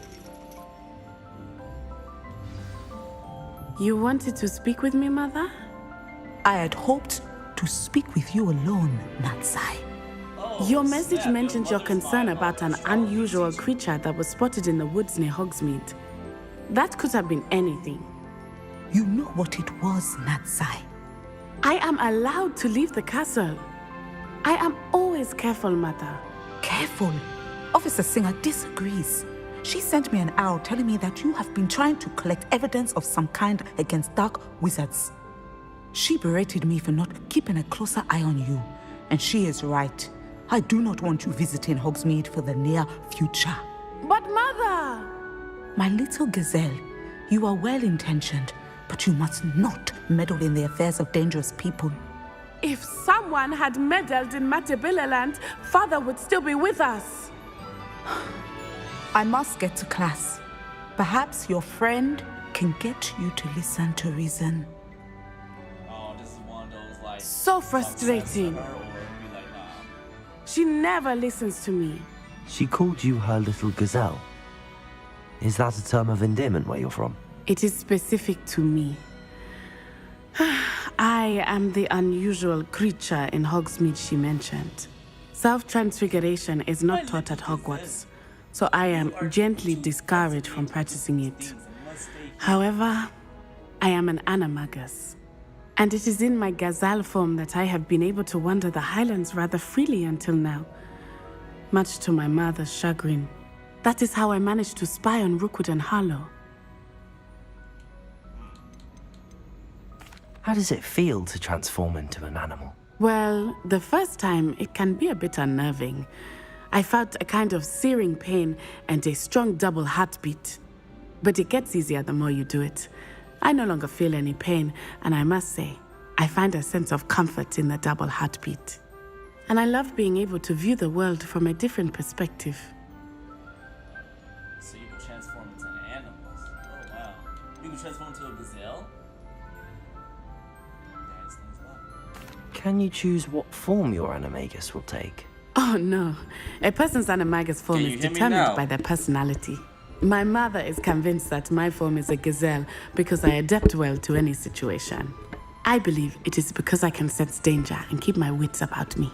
You wanted to speak with me, Mother? I had hoped to speak with you alone, Natsai. Your message mentioned your concern about an unusual creature that was spotted in the woods near Hogsmeade. That could have been anything. You know what it was, Natsai. I am allowed to leave the castle. I am always careful, Mother. Careful? Officer Singer disagrees. She sent me an owl telling me that you have been trying to collect evidence of some kind against dark wizards. She berated me for not keeping a closer eye on you, and she is right. I do not want you visiting Hogsmeade for the near future. But Mother! My little gazelle, you are well-intentioned, but you must not meddle in the affairs of dangerous people. If someone had meddled in Matabeleland, Father would still be with us. I must get to class. Perhaps your friend can get you to listen to reason. Oh, this is one of those like so frustrating. She never listens to me. She called you her little gazelle. Is that a term of endearment where you're from? It is specific to me. I am the unusual creature in Hogsmeade she mentioned. Self-transfiguration is not taught at Hogwarts, so I am gently discouraged from practicing it. However, I am an animagus, and it is in my gazelle form that I have been able to wander the Highlands rather freely until now, much to my mother's chagrin. That is how I managed to spy on Rookwood and Harlow. How does it feel to transform into an animal? Well, the first time it can be a bit unnerving. I felt a kind of searing pain and a strong double heartbeat. But it gets easier the more you do it. I no longer feel any pain, and I must say, I find a sense of comfort in the double heartbeat. And I love being able to view the world from a different perspective. So you can transform into animals. Oh wow. You can transform into a gazelle? Can you choose what form your animagus will take? Oh no, a person's animagus form is determined by their personality. My mother is convinced that my form is a gazelle because I adapt well to any situation. I believe it is because I can sense danger and keep my wits about me.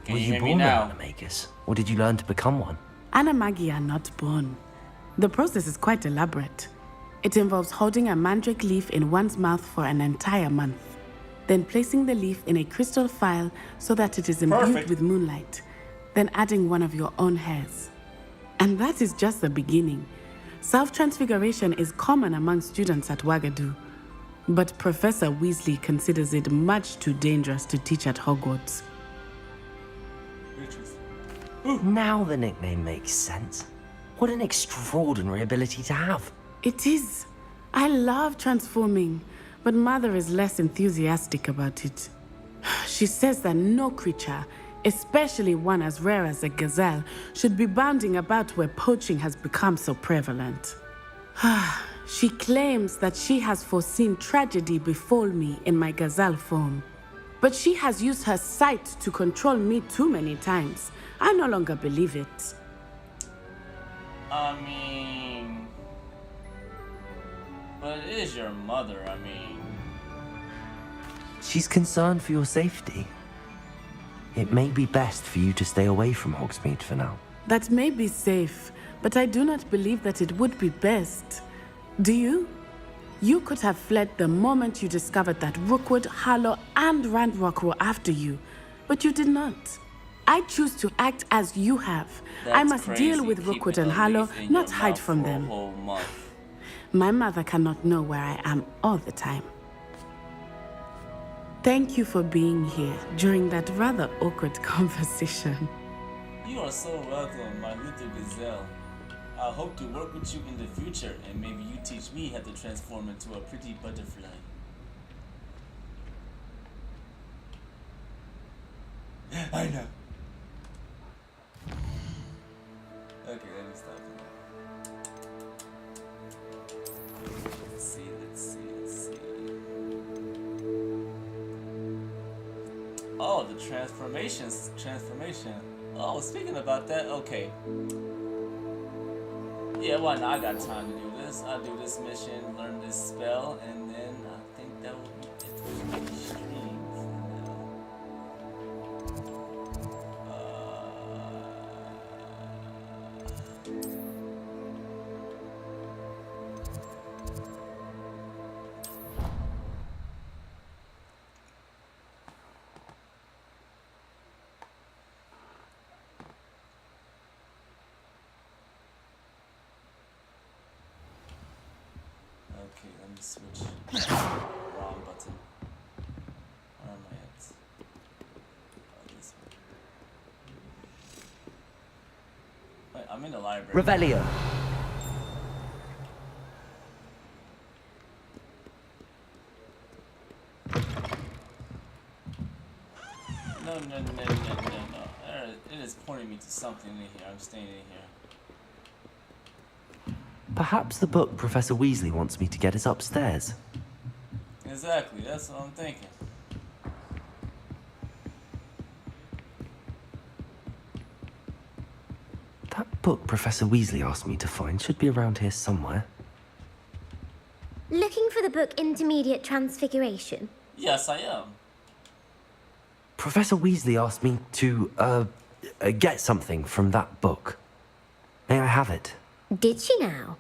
Were you born an animagus, or did you learn to become one? Animagi are not born. The process is quite elaborate. It involves holding a mandrake leaf in one's mouth for an entire month, then placing the leaf in a crystal phial so that it is imbued with moonlight, then adding one of your own hairs. And that is just the beginning. Self-transfiguration is common among students at Wagadu, but Professor Weasley considers it much too dangerous to teach at Hogwarts. Now the nickname makes sense. What an extraordinary ability to have. It is. I love transforming, but Mother is less enthusiastic about it. She says that no creature, especially one as rare as a gazelle, should be bounding about where poaching has become so prevalent. She claims that she has foreseen tragedy befall me in my gazelle form. But she has used her sight to control me too many times. I no longer believe it. I mean... But it is your mother, I mean... She's concerned for your safety. It may be best for you to stay away from Hogsmeade for now. That may be safe, but I do not believe that it would be best. Do you? You could have fled the moment you discovered that Rookwood, Harlow, and RANROK were after you, but you did not. I choose to act as you have. I must deal with Rookwood and Harlow, not hide from them. My mother cannot know where I am all the time. Thank you for being here during that rather awkward conversation. You are so welcome, my little gazelle. I hope to work with you in the future, and maybe you teach me how to transform into a pretty butterfly. I know. Okay, let me stop here. Let's see. Oh, the transformation. Oh, speaking about that, okay. Yeah, why not? I got time to do this. I'll do this mission, learn this spell, and then I think that will be it for the stream for now. Okay, let me switch. Wrong button. Where am I at? Oh, this one. Wait, I'm in the library. Revelio. No. It is pointing me to something in here. I'm staying in here. Perhaps the book Professor Weasley wants me to get is upstairs. Exactly, that's what I'm thinking. That book Professor Weasley asked me to find should be around here somewhere. Looking for the book Intermediate Transfiguration? Yes, I am. Professor Weasley asked me to, get something from that book. May I have it? Did she now?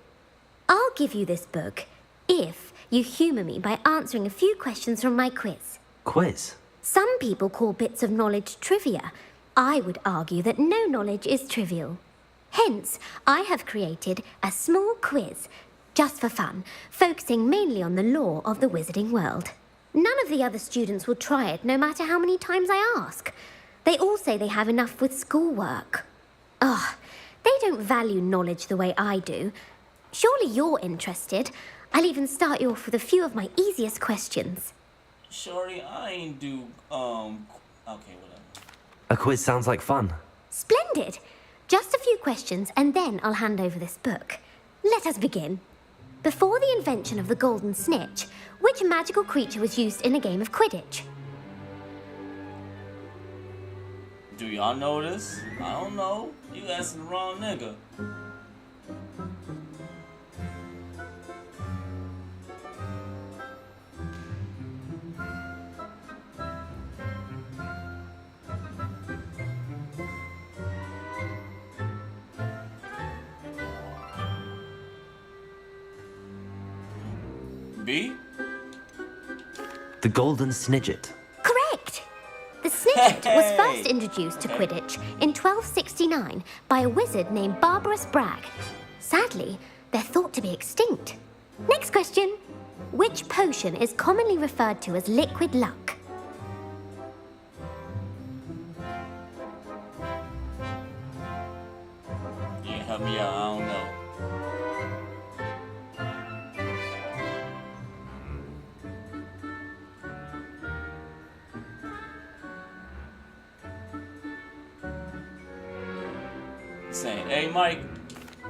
I'll give you this book if you humour me by answering a few questions from my quiz. Quiz? Some people call bits of knowledge trivia. I would argue that no knowledge is trivial. Hence, I have created a small quiz, just for fun, focusing mainly on the lore of the wizarding world. None of the other students will try it, no matter how many times I ask. They all say they have enough with schoolwork. Ugh, they don't value knowledge the way I do. Surely you're interested. I'll even start you off with a few of my easiest questions. Shorty, I ain't do, okay, whatever. A quiz sounds like fun. Splendid! Just a few questions, and then I'll hand over this book. Let us begin. Before the invention of the golden snitch, which magical creature was used in a game of Quidditch? Do y'all know this? I don't know. You asking the wrong nigga. B? The Golden Snidget. Correct! The snidget was first introduced to Quidditch in 1269 by a wizard named Barbarous Bragg. Sadly, they're thought to be extinct. Next question. Which potion is commonly referred to as liquid luck? Yeah, help me out. I don't know. Saying, hey, Mike.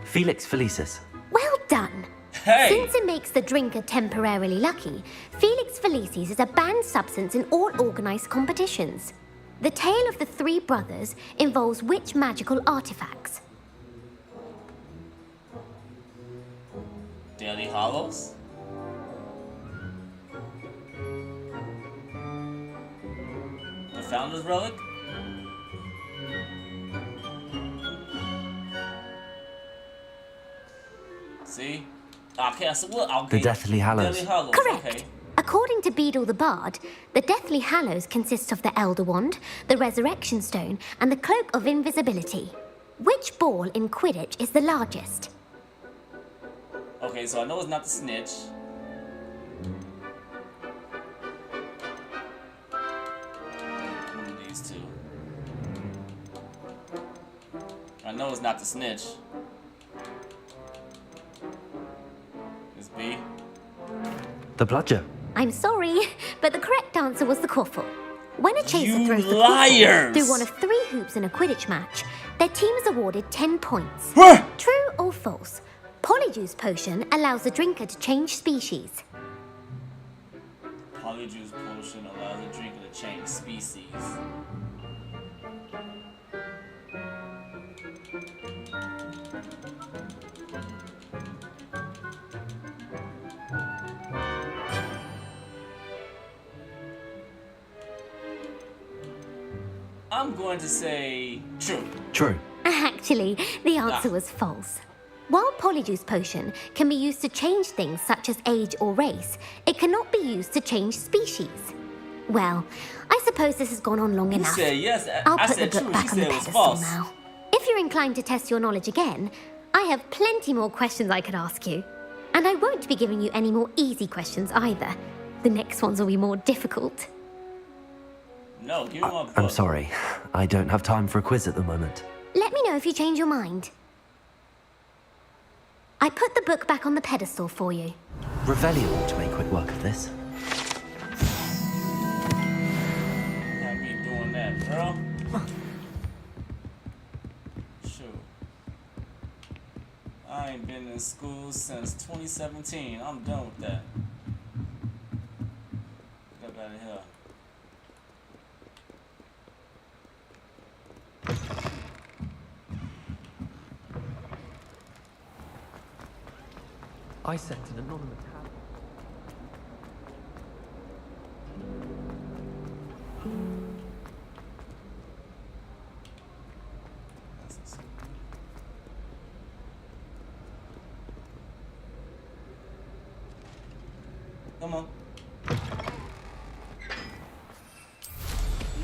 Felix Felicis. Well done. Hey! Since it makes the drinker temporarily lucky, Felix Felicis is a banned substance in all organised competitions. The tale of the three brothers involves which magical artifacts? Deadly Hollows? The Founder's Relic? See? Okay, so what? Okay. The Deathly Hallows. Deathly Hallows. Correct. Okay. According to Beedle the Bard, the Deathly Hallows consists of the Elder Wand, the Resurrection Stone, and the Cloak of Invisibility. Which ball in Quidditch is the largest? Okay, so I know it's not the snitch. One of these two. I know it's not the snitch. It's B. The Bludger. I'm sorry, but the correct answer was the Quaffle. When a chaser You throws the liars! Quaffle through one of 3 hoops in a Quidditch match, their team is awarded 10 points. True or false? Polyjuice Potion allows the drinker to change species. Polyjuice Potion allows the drinker to change species. I'm going to say true. True. Actually, the answer was false. While Polyjuice Potion can be used to change things such as age or race, it cannot be used to change species. Well, I suppose this has gone on long enough. You said yes. I'll I put said the book true. back She on the said it was pedestal false. now. If you're inclined to test your knowledge again, I have plenty more questions I could ask you. And I won't be giving you any more easy questions either. The next ones will be more difficult. No, give me my book. I'm sorry. I don't have time for a quiz at the moment. Let me know if you change your mind. I put the book back on the pedestal for you. Revelio ought to make quick work of this. Can't be doing that, girl. Shoot. I ain't been in school since 2017. I'm done with that. Get up out of here. I sent an anonymous...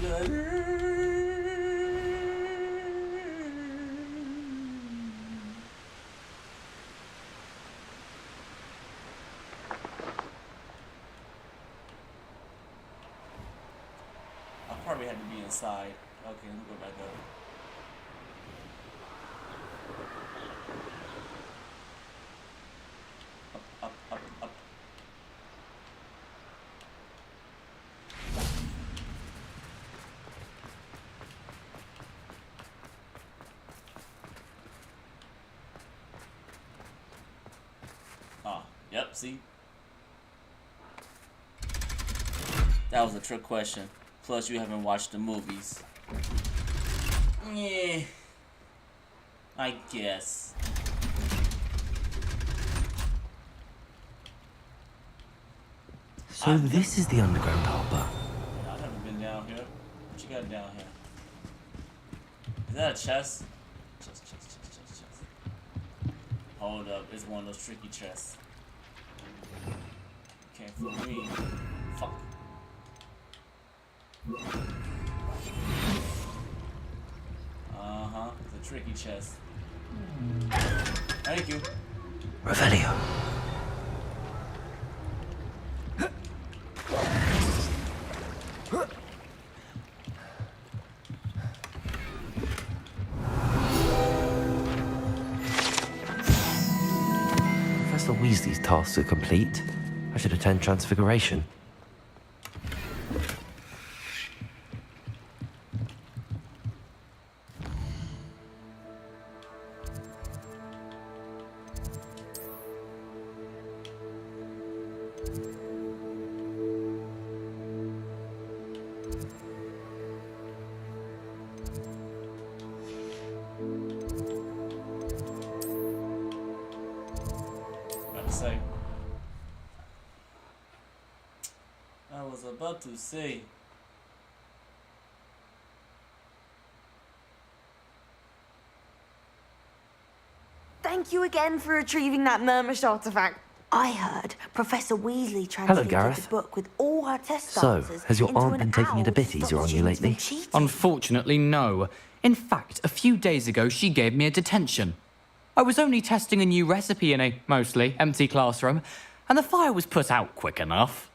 I probably had to be inside. Okay, let me go back up. Up. Ah, yep, see? That was a trick question. Plus, you haven't watched the movies. Yeah, I guess. So this is the underground harbor. I've never been down here. What you got down here? Is that a chest? Chest. Hold up, it's one of those tricky chests. Can't fool me. Fuck. It's a tricky chest. Thank you. Revelio. Professor Weasley's tasks are complete. I should attend Transfiguration. I was about to say. Thank you again for retrieving that Murmish artifact. I heard Professor Weasley translated Gareth. the book with all her test So, answers has your into aunt an been taking it a owl bit to stop easier on you students from lately? cheating. Unfortunately, no. In fact, a few days ago, she gave me a detention. I was only testing a new recipe in a mostly empty classroom, and the fire was put out quick enough.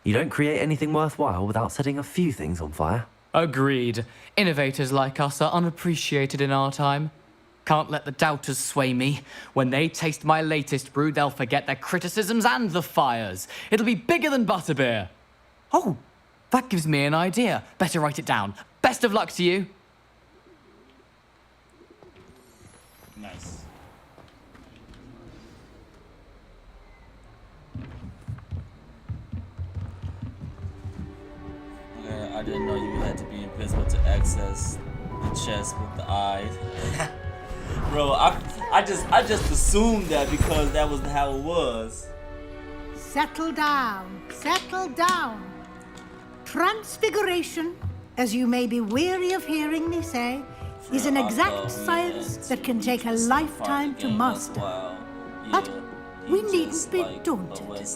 You don't create anything worthwhile without setting a few things on fire. Agreed. Innovators like us are unappreciated in our time. Can't let the doubters sway me. When they taste my latest brew, they'll forget their criticisms and the fires. It'll be bigger than butterbeer. Oh, that gives me an idea. Better write it down. Best of luck to you. Nice. Okay, I didn't know you had to be invisible to access the chest with the eye. Bro, I just assumed that because that was how it was. Settle down. Settle down. Transfiguration, as you may be weary of hearing me say, is an exact science that can take a lifetime to master. But we needn't be daunted.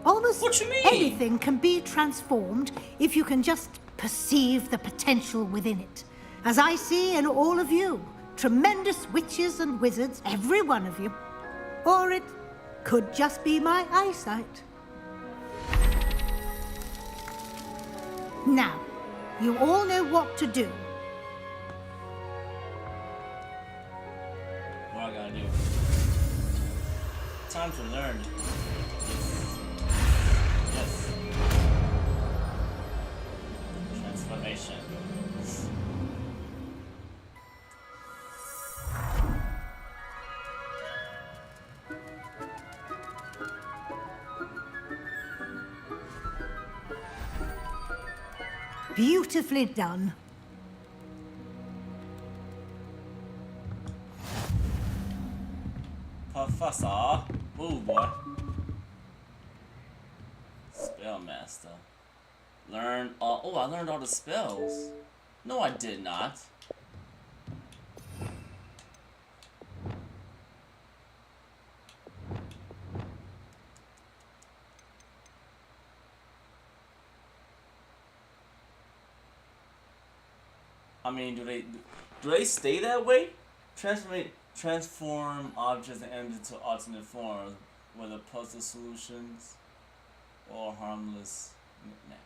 Almost anything can be transformed if you can just perceive the potential within it. As I see in all of you, tremendous witches and wizards, every one of you. Or it could just be my eyesight. Now, you all know what to do. What I gotta do? Time to learn. Yes. Transformation. Beautifully done. Professor. Move, boy. Spellmaster. Learn all. Oh, I learned all the spells. No, I did not. I mean, do they stay that way? Transform objects and entities into alternate forms, whether puzzle solutions or harmless knickknacks.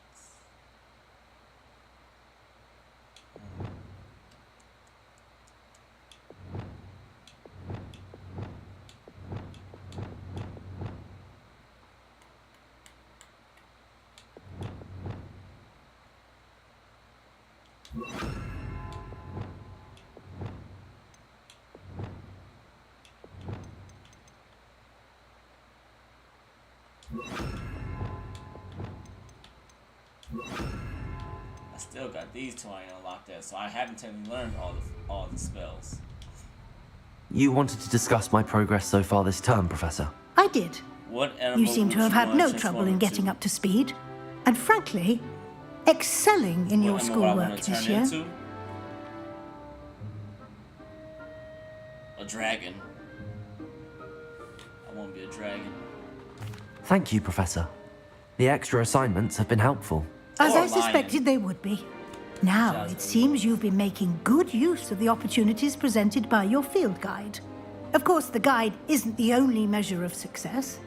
I still got these two I unlocked there, so I haven't technically learned all the spells. You wanted to discuss my progress so far this term, Professor? I did. What animal You seem to would have you had want no to trouble in transform getting into? up to speed, and frankly, excelling in your What animal I schoolwork wanna this turn year. into? A dragon. I want to be a dragon. Thank you, Professor. The extra assignments have been helpful. As Or I suspected they would be. Now, it seems you've been making good use of the opportunities presented by your field guide. Of course, the guide isn't the only measure of success.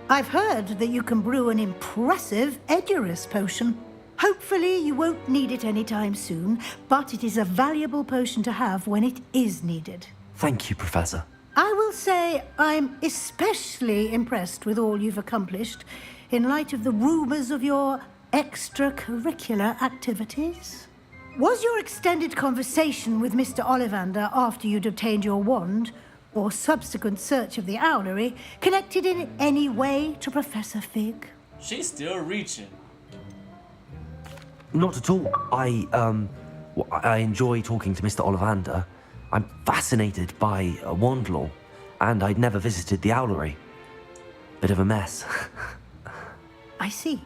I've heard that you can brew an impressive Edurus potion. Hopefully, you won't need it anytime soon, but it is a valuable potion to have when it is needed. Thank you, Professor. I will say I'm especially impressed with all you've accomplished in light of the rumors of your extracurricular activities. Was your extended conversation with Mr. Ollivander after you'd obtained your wand, or subsequent search of the owlery, connected in any way to Professor Fig? She's still reaching. Not at all. I enjoy talking to Mr. Ollivander. I'm fascinated by wand lore, and I'd never visited the owlery. Bit of a mess. I see.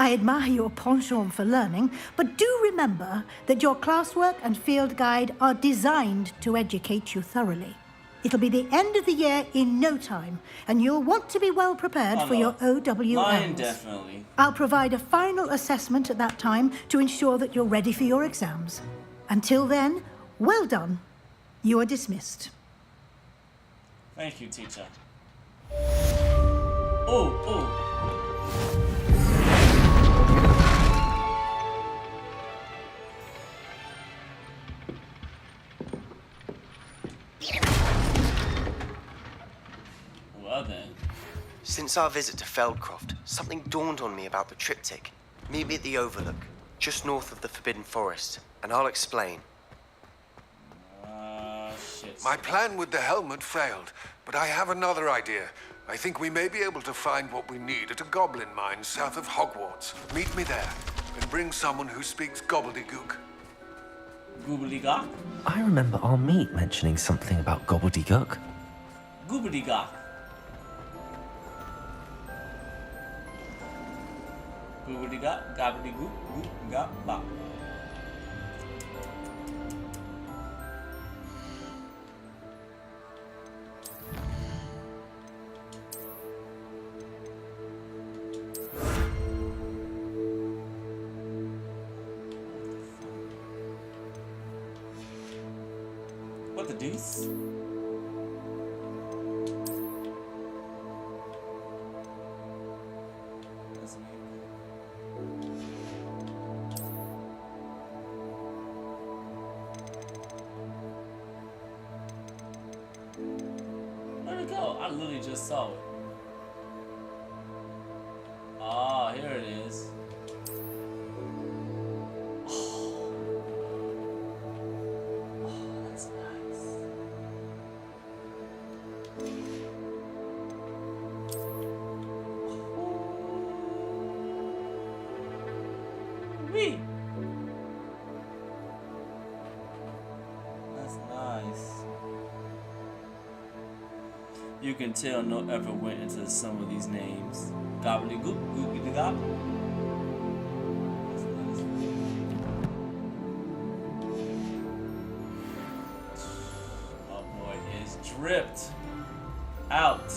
I admire your penchant for learning, but do remember that your classwork and field guide are designed to educate you thoroughly. It'll be the end of the year in no time, and you'll want to be well prepared for your OWLs. Mine definitely. I'll provide a final assessment at that time to ensure that you're ready for your exams. Until then, well done. You are dismissed. Thank you, teacher. Oh. Well then. Since our visit to Feldcroft, something dawned on me about the triptych. Meet me at the Overlook, just north of the Forbidden Forest, and I'll explain. Shit. My plan with the helmet failed, but I have another idea. I think we may be able to find what we need at a goblin mine south of Hogwarts. Meet me there, and bring someone who speaks gobbledygook. Gobbledygook? I remember our meet mentioning something about gobbledygook. Gobbledygook. Gobbledygook, gobbledygook, goop, gop, bop. What the deuce? Where'd it go? I literally just saw it. Ah, here it is. That's nice. Wee. That's nice. You can tell no effort went into some of these names. Gobbledygook, goobledygook. Oh boy, it's dripped out.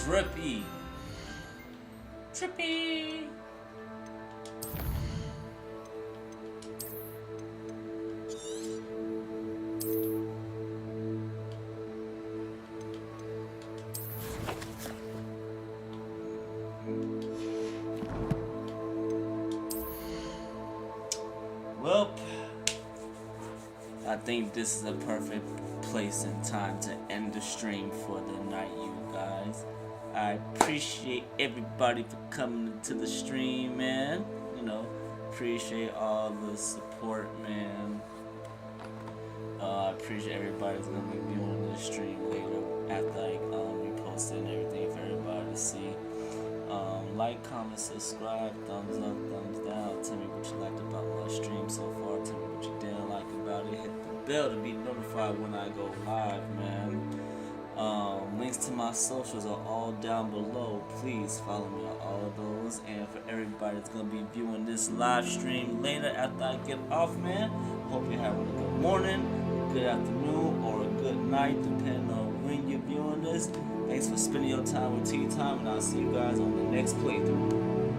Drippy. Drippy. Well, I think this is a perfect place and time to end the stream for the night, you guys. I appreciate everybody for coming to the stream, man. You know, appreciate all the support, man. I appreciate everybody's gonna be viewing this stream later after we post it and everything for everybody to see. Like, comment, subscribe, thumbs up, thumbs down. Tell me what you liked about my stream so far. Tell me what you didn't like about it. Hit the bell to be notified when I go live, man. Links to my socials are all down below. Please follow me on all of those. And for everybody that's gonna be viewing this live stream later after I get off, man, hope you're having a good morning, good afternoon, or a good night, depending on when you're viewing this. Thanks for spending your time with Tea Time, and I'll see you guys on the next playthrough.